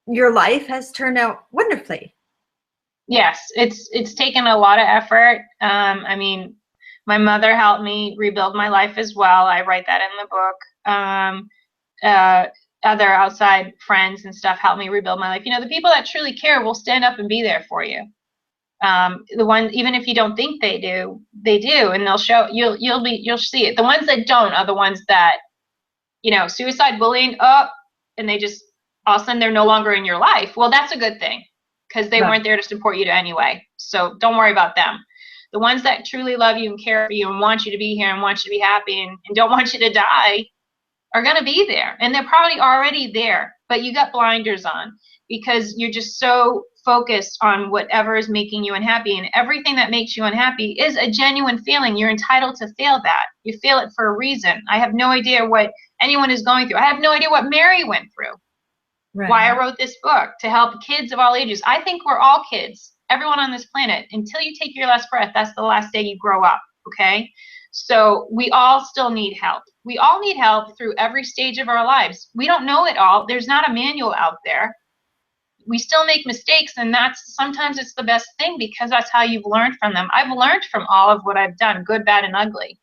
Speaker 1: Your life has turned out wonderfully.
Speaker 2: Yes, it's taken a lot of effort. I mean, my mother helped me rebuild my life as well. I write that in the book. Other outside friends and stuff helped me rebuild my life. You know, the people that truly care will stand up and be there for you. The ones, even if you don't think they do, and they'll show you'll see it. The ones that don't are the ones that, you know, suicide, bullying, and they just all of a sudden they're no longer in your life. Well, that's a good thing, because they weren't there to support you anyway. So don't worry about them. The ones that truly love you and care for you and want you to be here and want you to be happy and don't want you to die are going to be there. And they're probably already there, but you got blinders on because you're just so focused on whatever is making you unhappy. And everything that makes you unhappy is a genuine feeling. You're entitled to feel that. You feel it for a reason. I have no idea what anyone is going through. I have no idea what Mary went through. Right. Why I wrote this book, to help kids of all ages. I think we're all kids, everyone on this planet. Until you take your last breath, that's the last day you grow up, okay? So we all still need help. We all need help through every stage of our lives. We don't know it all. There's not a manual out there. We still make mistakes, and sometimes it's the best thing, because that's how you've learned from them. I've learned from all of what I've done, good, bad, and ugly.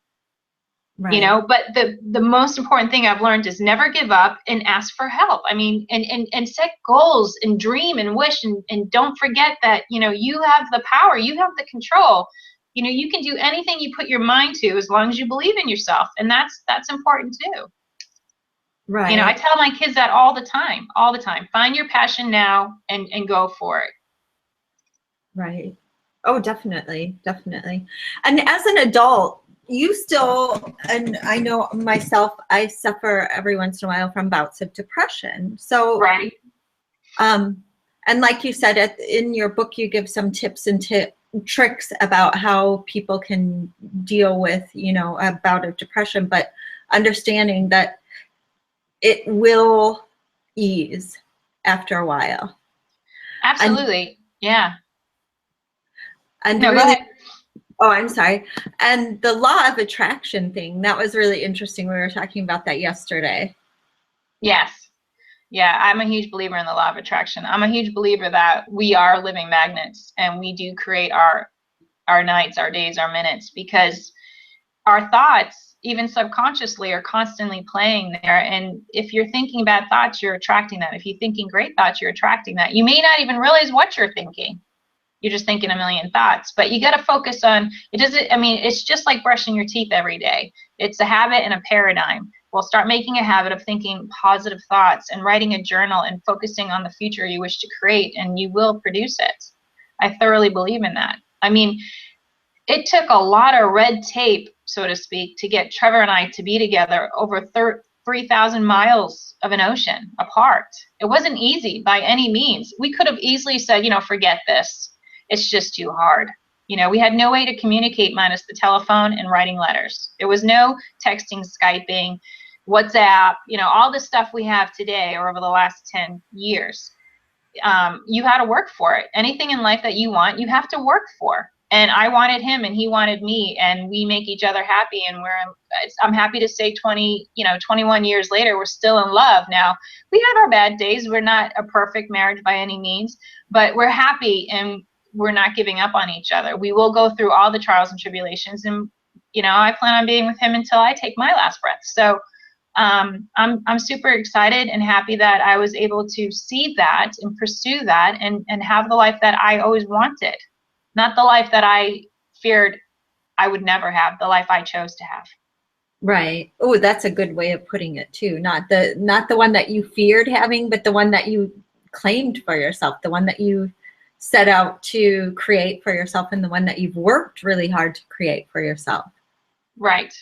Speaker 2: Right. You know, but the most important thing I've learned is never give up and ask for help. I mean, and set goals and dream and wish, and don't forget that, you know, you have the power, you have the control. You know, you can do anything you put your mind to as long as you believe in yourself, and that's important too. Right. You know, I tell my kids that all the time. Find your passion now and go for it.
Speaker 1: Right. Oh, definitely. And as an adult, you still, and I know myself, I suffer every once in a while from bouts of depression. So, right. And like you said, in your book, you give some tips and tricks about how people can deal with, you know, a bout of depression, but understanding that it will ease after a while.
Speaker 2: Absolutely. Yeah.
Speaker 1: And
Speaker 2: no,
Speaker 1: really,
Speaker 2: go ahead.
Speaker 1: Oh, I'm sorry. And the law of attraction thing, that was really interesting. We were talking about that yesterday.
Speaker 2: Yes. Yeah, I'm a huge believer in the law of attraction. I'm a huge believer that we are living magnets, and we do create our nights, our days, our minutes, because our thoughts, even subconsciously, are constantly playing there. And if you're thinking bad thoughts, you're attracting that. If you're thinking great thoughts, you're attracting that. You may not even realize what you're thinking. You're just thinking a million thoughts, but you got to focus on it. Doesn't, I mean, it's just like brushing your teeth every day. It's a habit and a paradigm. Well, start making a habit of thinking positive thoughts and writing a journal and focusing on the future you wish to create, and you will produce it. I thoroughly believe in that. I mean, it took a lot of red tape, so to speak, to get Trevor and I to be together over 3,000 miles of an ocean apart. It wasn't easy by any means. We could have easily said, forget this. It's just too hard. We had no way to communicate minus the telephone and writing letters. There was no texting, Skyping, WhatsApp, all the stuff we have today or over the last 10 years. You had to work for it. Anything in life that you want, you have to work for. And I wanted him and he wanted me, and we make each other happy. And I'm happy to say 21 years later, we're still in love. Now, we have our bad days. We're not a perfect marriage by any means, but we're happy and we're not giving up on each other. We will go through all the trials and tribulations, and I plan on being with him until I take my last breath. So I'm super excited and happy that I was able to see that and pursue that and have the life that I always wanted, not the life that I feared I would never have, the life I chose to have.
Speaker 1: Right. Oh, that's a good way of putting it too. Not the one that you feared having, but the one that you claimed for yourself, the one that you set out to create for yourself, and the one that you've worked really hard to create for yourself.
Speaker 2: Right.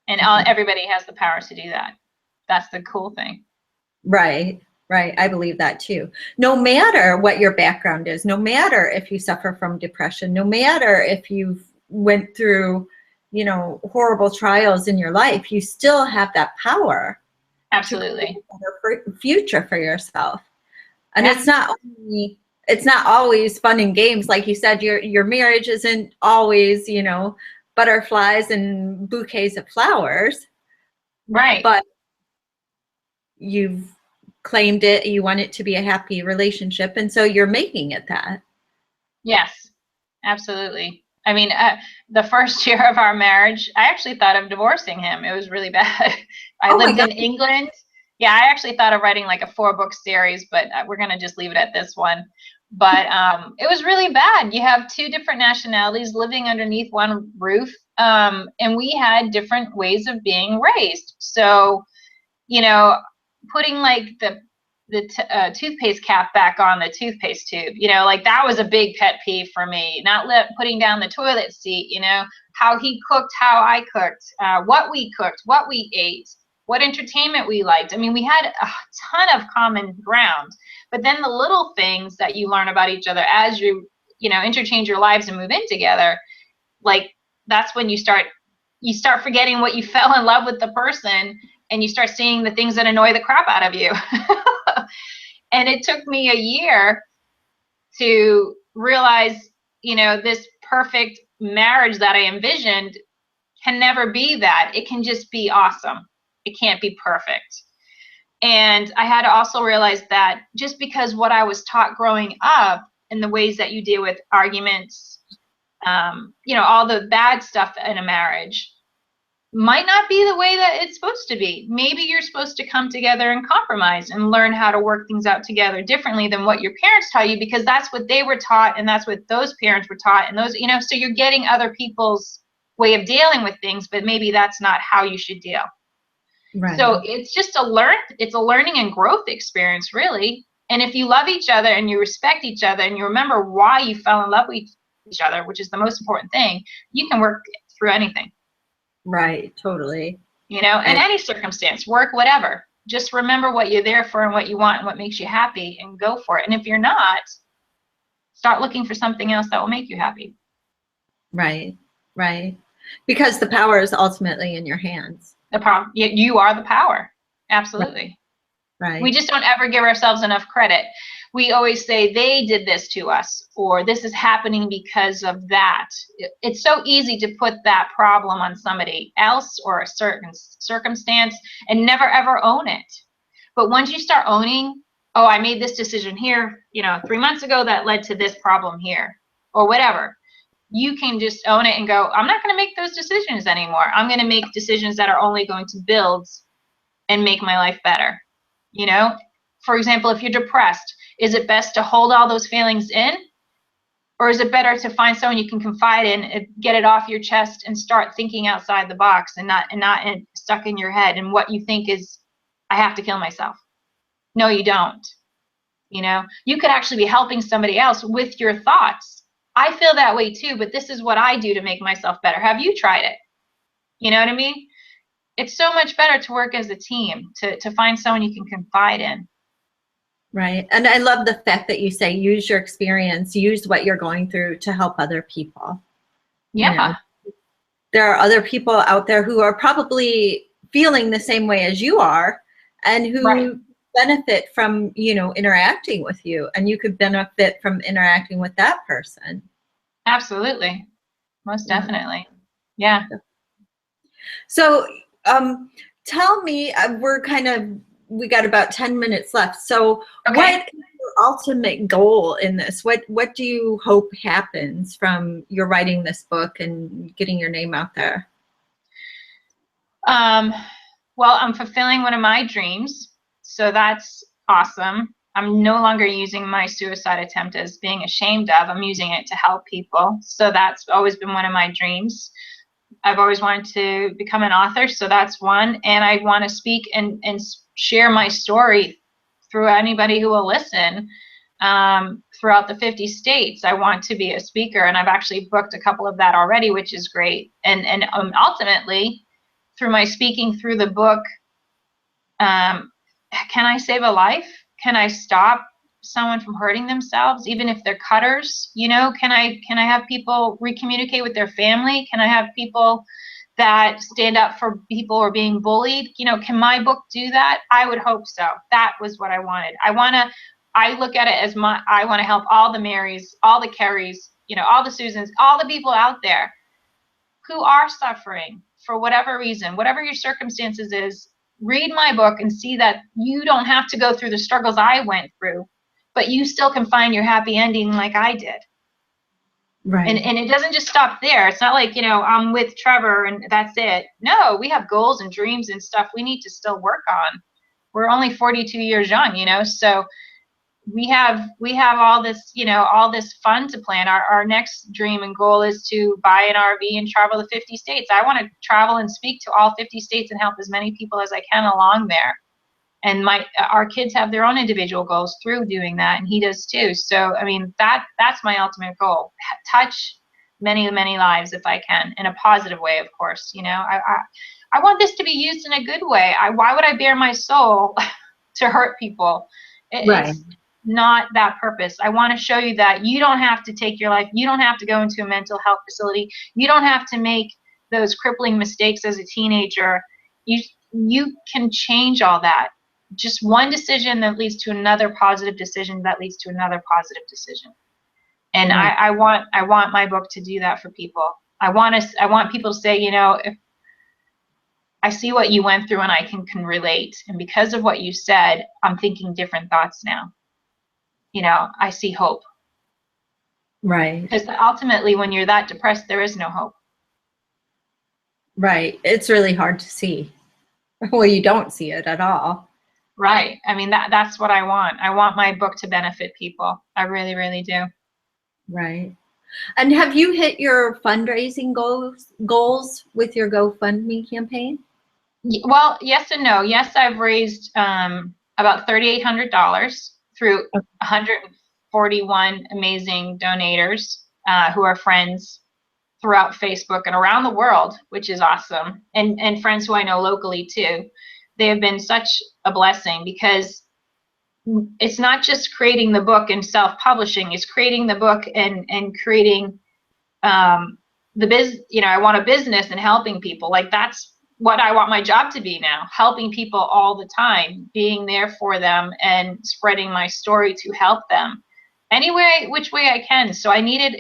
Speaker 2: And everybody has the power to do that. That's the cool thing.
Speaker 1: Right. Right. I believe that too. No matter what your background is, no matter if you suffer from depression, no matter if you've went through, horrible trials in your life, you still have that power.
Speaker 2: Absolutely.
Speaker 1: To create a better future for yourself. And
Speaker 2: Yeah.
Speaker 1: it's not always fun and games. Like you said, your marriage isn't always, butterflies and bouquets of flowers.
Speaker 2: Right.
Speaker 1: But you've claimed it, you want it to be a happy relationship, and so you're making it that.
Speaker 2: Yes, absolutely. I mean, the first year of our marriage, I actually thought of divorcing him. It was really bad. I lived in England. Yeah, I actually thought of writing like a 4-book series, but we're going to just leave it at this one. But it was really bad. You have 2 different nationalities living underneath one roof, and we had different ways of being raised. So, putting like the toothpaste cap back on the toothpaste tube, like that was a big pet peeve for me. Not putting down the toilet seat, how he cooked, how I cooked, what we cooked, what we ate, what entertainment we liked. I mean, we had a ton of common ground, but then the little things that you learn about each other as you interchange your lives and move in together, like that's when you start forgetting what you fell in love with the person, and you start seeing the things that annoy the crap out of you. And it took me a year to realize, this perfect marriage that I envisioned can never be that. It can just be awesome. It can't be perfect. And I had to also realize that just because what I was taught growing up and the ways that you deal with arguments, all the bad stuff in a marriage might not be the way that it's supposed to be. Maybe you're supposed to come together and compromise and learn how to work things out together differently than what your parents taught you, because that's what they were taught and that's what those parents were taught, and those, so you're getting other people's way of dealing with things, but maybe that's not how you should deal. Right. So it's just it's a learning and growth experience, really. And if you love each other and you respect each other and you remember why you fell in love with each other, which is the most important thing, you can work through anything.
Speaker 1: Right, totally.
Speaker 2: In any circumstance, work, whatever. Just remember what you're there for and what you want and what makes you happy, and go for it. And if you're not, start looking for something else that will make you happy.
Speaker 1: Right, right. Because the power is ultimately in your hands.
Speaker 2: The power, you are the power. Absolutely.
Speaker 1: Right.
Speaker 2: We just don't ever give ourselves enough credit. we always say they did this to us, or this is happening because of that. It's so easy to put that problem on somebody else or a certain circumstance and never ever own it. But once you start owning, oh, I made this decision here, 3 months ago that led to this problem here, or whatever, you can just own it and go, I'm not going to make those decisions anymore. I'm going to make decisions that are only going to build and make my life better. For example, if you're depressed, is it best to hold all those feelings in? Or is it better to find someone you can confide in, get it off your chest, and start thinking outside the box, and not stuck in your head and what you think is, I have to kill myself. No, you don't. You could actually be helping somebody else with your thoughts. I feel that way too, but this is what I do to make myself better. Have you tried it? You know what I mean? It's so much better to work as a team, to find someone you can confide in.
Speaker 1: Right. And I love the fact that you say, use your experience, use what you're going through to help other people.
Speaker 2: Yeah.
Speaker 1: There are other people out there who are probably feeling the same way as you are, and who benefit from, interacting with you, and you could benefit from interacting with that person.
Speaker 2: Absolutely. Most definitely. Yeah.
Speaker 1: So, tell me, we got about 10 minutes left. So what is your ultimate goal in this? What do you hope happens from your writing this book and getting your name out there?
Speaker 2: Well, I'm fulfilling one of my dreams, so that's awesome. I'm no longer using my suicide attempt as being ashamed of. I'm using it to help people. So that's always been one of my dreams. I've always wanted to become an author, so that's one. And I want to speak and share my story through anybody who will listen, throughout the 50 states. I want to be a speaker, and I've actually booked a couple of that already, which is great. And ultimately, through my speaking through the book, can I save a life? Can I stop someone from hurting themselves, even if they're cutters? Can I have people recommunicate with their family? Can I have people that stand up for people who are being bullied? Can my book do that? I would hope so. That was what I wanted. I look at it as I want to help all the Marys, all the Kerrys, all the Susans, all the people out there who are suffering for whatever reason, whatever your circumstances is. Read my book and see that you don't have to go through the struggles I went through, but you still can find your happy ending like I did.
Speaker 1: Right.
Speaker 2: And it doesn't just stop there. It's not like, I'm with Trevor and that's it. No, we have goals and dreams and stuff we need to still work on. We're only 42 years young, so we have all this, all this fun to plan. Our next dream and goal is to buy an RV and travel the 50 states. I want to travel and speak to all 50 states and help as many people as I can along there. And our kids have their own individual goals through doing that, and he does too. So, I mean, that's my ultimate goal. Touch many, many lives if I can, in a positive way, of course. I want this to be used in a good way. Why would I bare my soul to hurt people? It's not that purpose. I want to show you that you don't have to take your life. You don't have to go into a mental health facility. You don't have to make those crippling mistakes as a teenager. You can change all that. Just one decision that leads to another positive decision that leads to another positive decision. And I want my book to do that for people. I want people to say, if I see what you went through and I can relate. And because of what you said, I'm thinking different thoughts now. I see hope.
Speaker 1: Right.
Speaker 2: Because ultimately, when you're that depressed, there is no hope.
Speaker 1: Right. It's really hard to see. Well, you don't see it at all.
Speaker 2: Right. I mean, that's what I want. I want my book to benefit people. I really, really do.
Speaker 1: Right. And have you hit your fundraising goals with your GoFundMe campaign?
Speaker 2: Well, yes and no. Yes, I've raised about $3,800 through 141 amazing donators who are friends throughout Facebook and around the world, which is awesome, and friends who I know locally too. They have been such a blessing, because it's not just creating the book and self-publishing, it's creating the book and creating the I want a business and helping people. Like, that's what I want my job to be now, helping people all the time, being there for them and spreading my story to help them any way, which way I can. So I needed,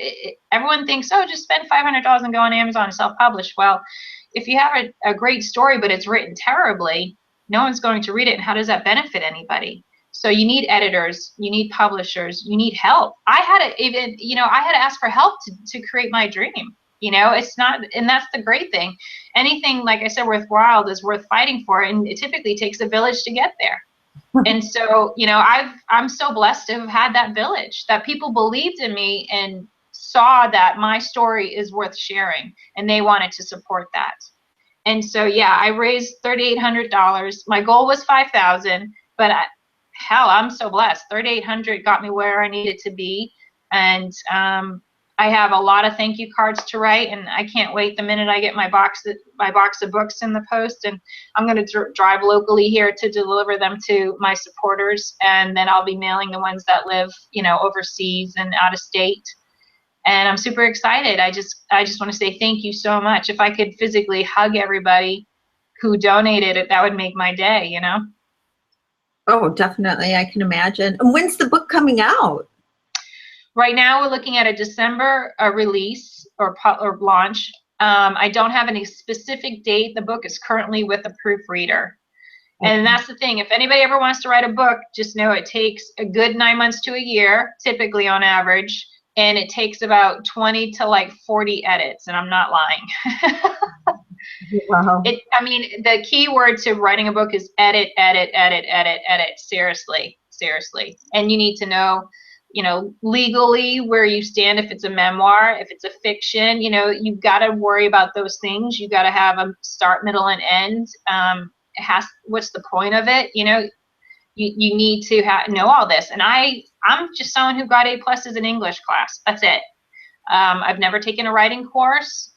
Speaker 2: everyone thinks, oh, just spend $500 and go on Amazon and self-publish. Well, if you have a great story, but it's written terribly, no one's going to read it. And how does that benefit anybody? So you need editors, you need publishers, you need help. I had to even, I had to ask for help to create my dream. It's not, and that's the great thing. Anything, like I said, worthwhile is worth fighting for, and it typically takes a village to get there. And so, I'm so blessed to have had that village, that people believed in me and saw that my story is worth sharing, and they wanted to support that. And so, yeah, I raised $3,800. My goal was $5,000, but hell, I'm so blessed. $3,800 got me where I needed to be, and I have a lot of thank you cards to write, and I can't wait the minute I get my box of books in the post, and I'm going to drive locally here to deliver them to my supporters, and then I'll be mailing the ones that live, overseas and out of state. And I'm super excited. I just want to say thank you so much. If I could physically hug everybody who donated it, that would make my day,
Speaker 1: Oh, definitely. I can imagine. And when's the book coming out?
Speaker 2: Right now, we're looking at a December release or launch. I don't have any specific date. The book is currently with a proofreader. And that's the thing. If anybody ever wants to write a book, just know it takes a good 9 months to a year, typically on average. And it takes about 20 to 40 edits. And I'm not lying.
Speaker 1: Wow.
Speaker 2: The key word to writing a book is edit, edit, edit, edit, edit. Seriously. And you need to know, legally where you stand. If it's a memoir, if it's a fiction, you've got to worry about those things. You got to have a start, middle, and end. What's the point of it? You need to know all this. And I'm just someone who got A+ in English class. That's it. I've never taken a writing course.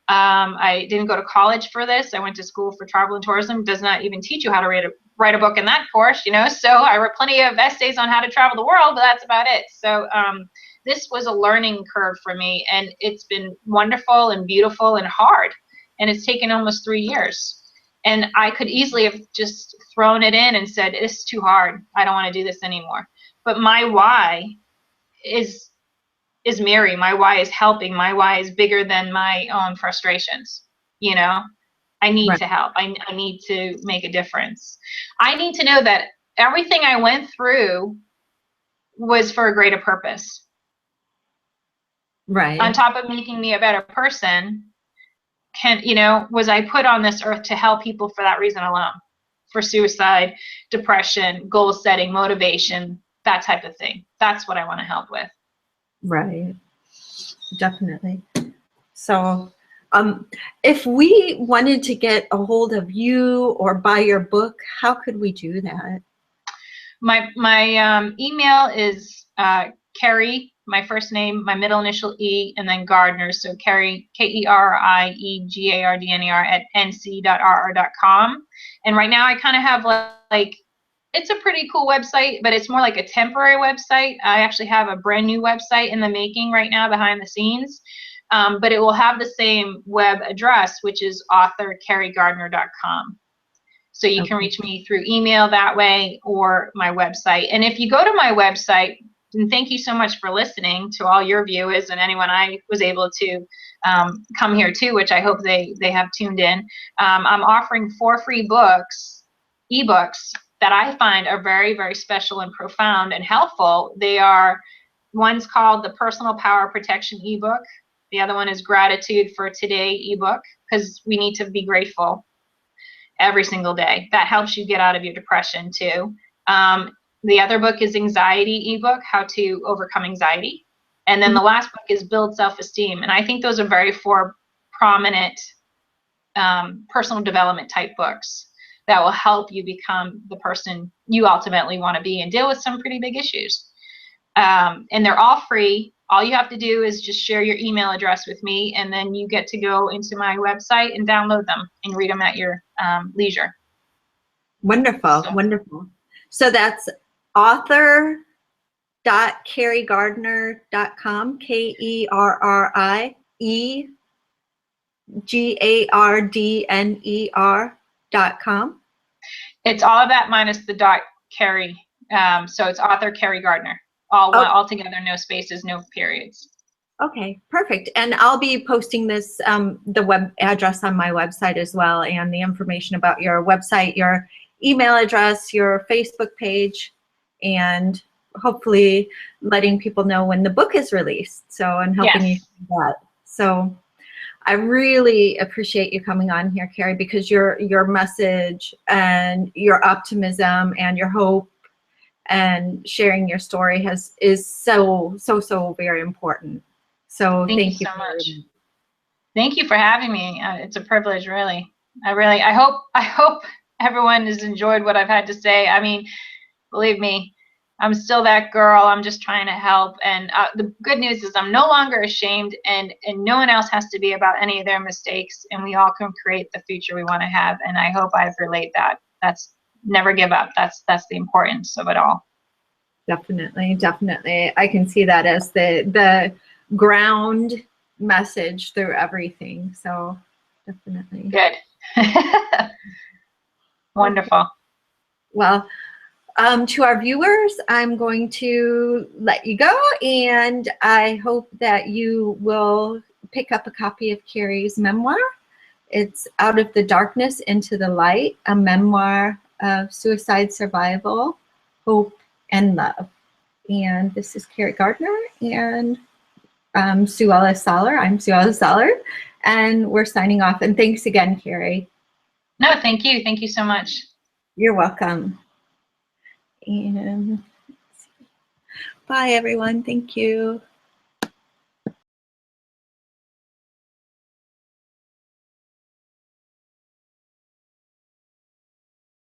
Speaker 2: I didn't go to college for this. I went to school for travel and tourism. Does not even teach you how to write a book in that course, So I wrote plenty of essays on how to travel the world, but that's about it. So this was a learning curve for me, and it's been wonderful and beautiful and hard. And it's taken almost 3 years. And I could easily have just thrown it in and said, it's too hard. I don't want to do this anymore. But my why is Mary. My why is helping. My why is bigger than my own frustrations. I need to help. I need to make a difference. I need to know that everything I went through was for a greater purpose.
Speaker 1: Right.
Speaker 2: On top of making me a better person, was I put on this earth to help people for that reason alone? For suicide, depression, goal setting, motivation, that type of thing. That's what I want to help with.
Speaker 1: Right. Definitely. So if we wanted to get a hold of you or buy your book, how could we do that?
Speaker 2: My email is Kerri, my first name, my middle initial E, and then Gardner. So Kerri, KerriEgardner @nc.rr.com. And right now I kind of have it's a pretty cool website, but it's more like a temporary website. I actually have a brand new website in the making right now behind the scenes. But it will have the same web address, which is authorkerrigardner.com. So you can reach me through email that way or my website. And if you go to my website, and thank you so much for listening to all your viewers and anyone I was able to come here to, which I hope they have tuned in. I'm offering 4 free books, ebooks, that I find are very, very special and profound and helpful. One's called the Personal Power Protection ebook. The other one is Gratitude for Today ebook, because we need to be grateful every single day. That helps you get out of your depression too. The other book is Anxiety ebook, How to Overcome Anxiety. And then the last book is Build Self-Esteem. And I think those are 4 prominent personal development type books that will help you become the person you ultimately want to be and deal with some pretty big issues. And they're all free. All you have to do is just share your email address with me, and then you get to go into my website and download them and read them at your leisure.
Speaker 1: Wonderful, wonderful. So that's author.kerrigardner.com, KerriE GARDNER.com.
Speaker 2: It's all of that minus the dot Kerri. So it's author Kerri Gardner. All together, no spaces, no periods.
Speaker 1: Okay, perfect. And I'll be posting this, the web address on my website as well, and the information about your website, your email address, your Facebook page, and hopefully letting people know when the book is released. So, and helping you do that. So I really appreciate you coming on here, Kerri, because your message and your optimism and your hope and sharing your story is so very important. So thank you
Speaker 2: so much. Thank you for having me. It's a privilege, really. I hope everyone has enjoyed what I've had to say. I mean, believe me, I'm still that girl. I'm just trying to help. And the good news is I'm no longer ashamed, and no one else has to be about any of their mistakes. And we all can create the future we want to have. And I hope I've relayed that. That's never give up. That's the importance of it all.
Speaker 1: Definitely, definitely. I can see that as the ground message through everything. So definitely.
Speaker 2: Good. Wonderful.
Speaker 1: Well, to our viewers, I'm going to let you go, and I hope that you will pick up a copy of Kerri's memoir. It's Out of the Darkness into the Light, a memoir of suicide survival, hope, and love. And this is Kerri Gardner and Sue Ellis-Saller. I'm Sue Ellis-Saller, and we're signing off. And thanks again, Kerri.
Speaker 2: No, thank you. Thank you so much.
Speaker 1: You're welcome. And bye, everyone. Thank you.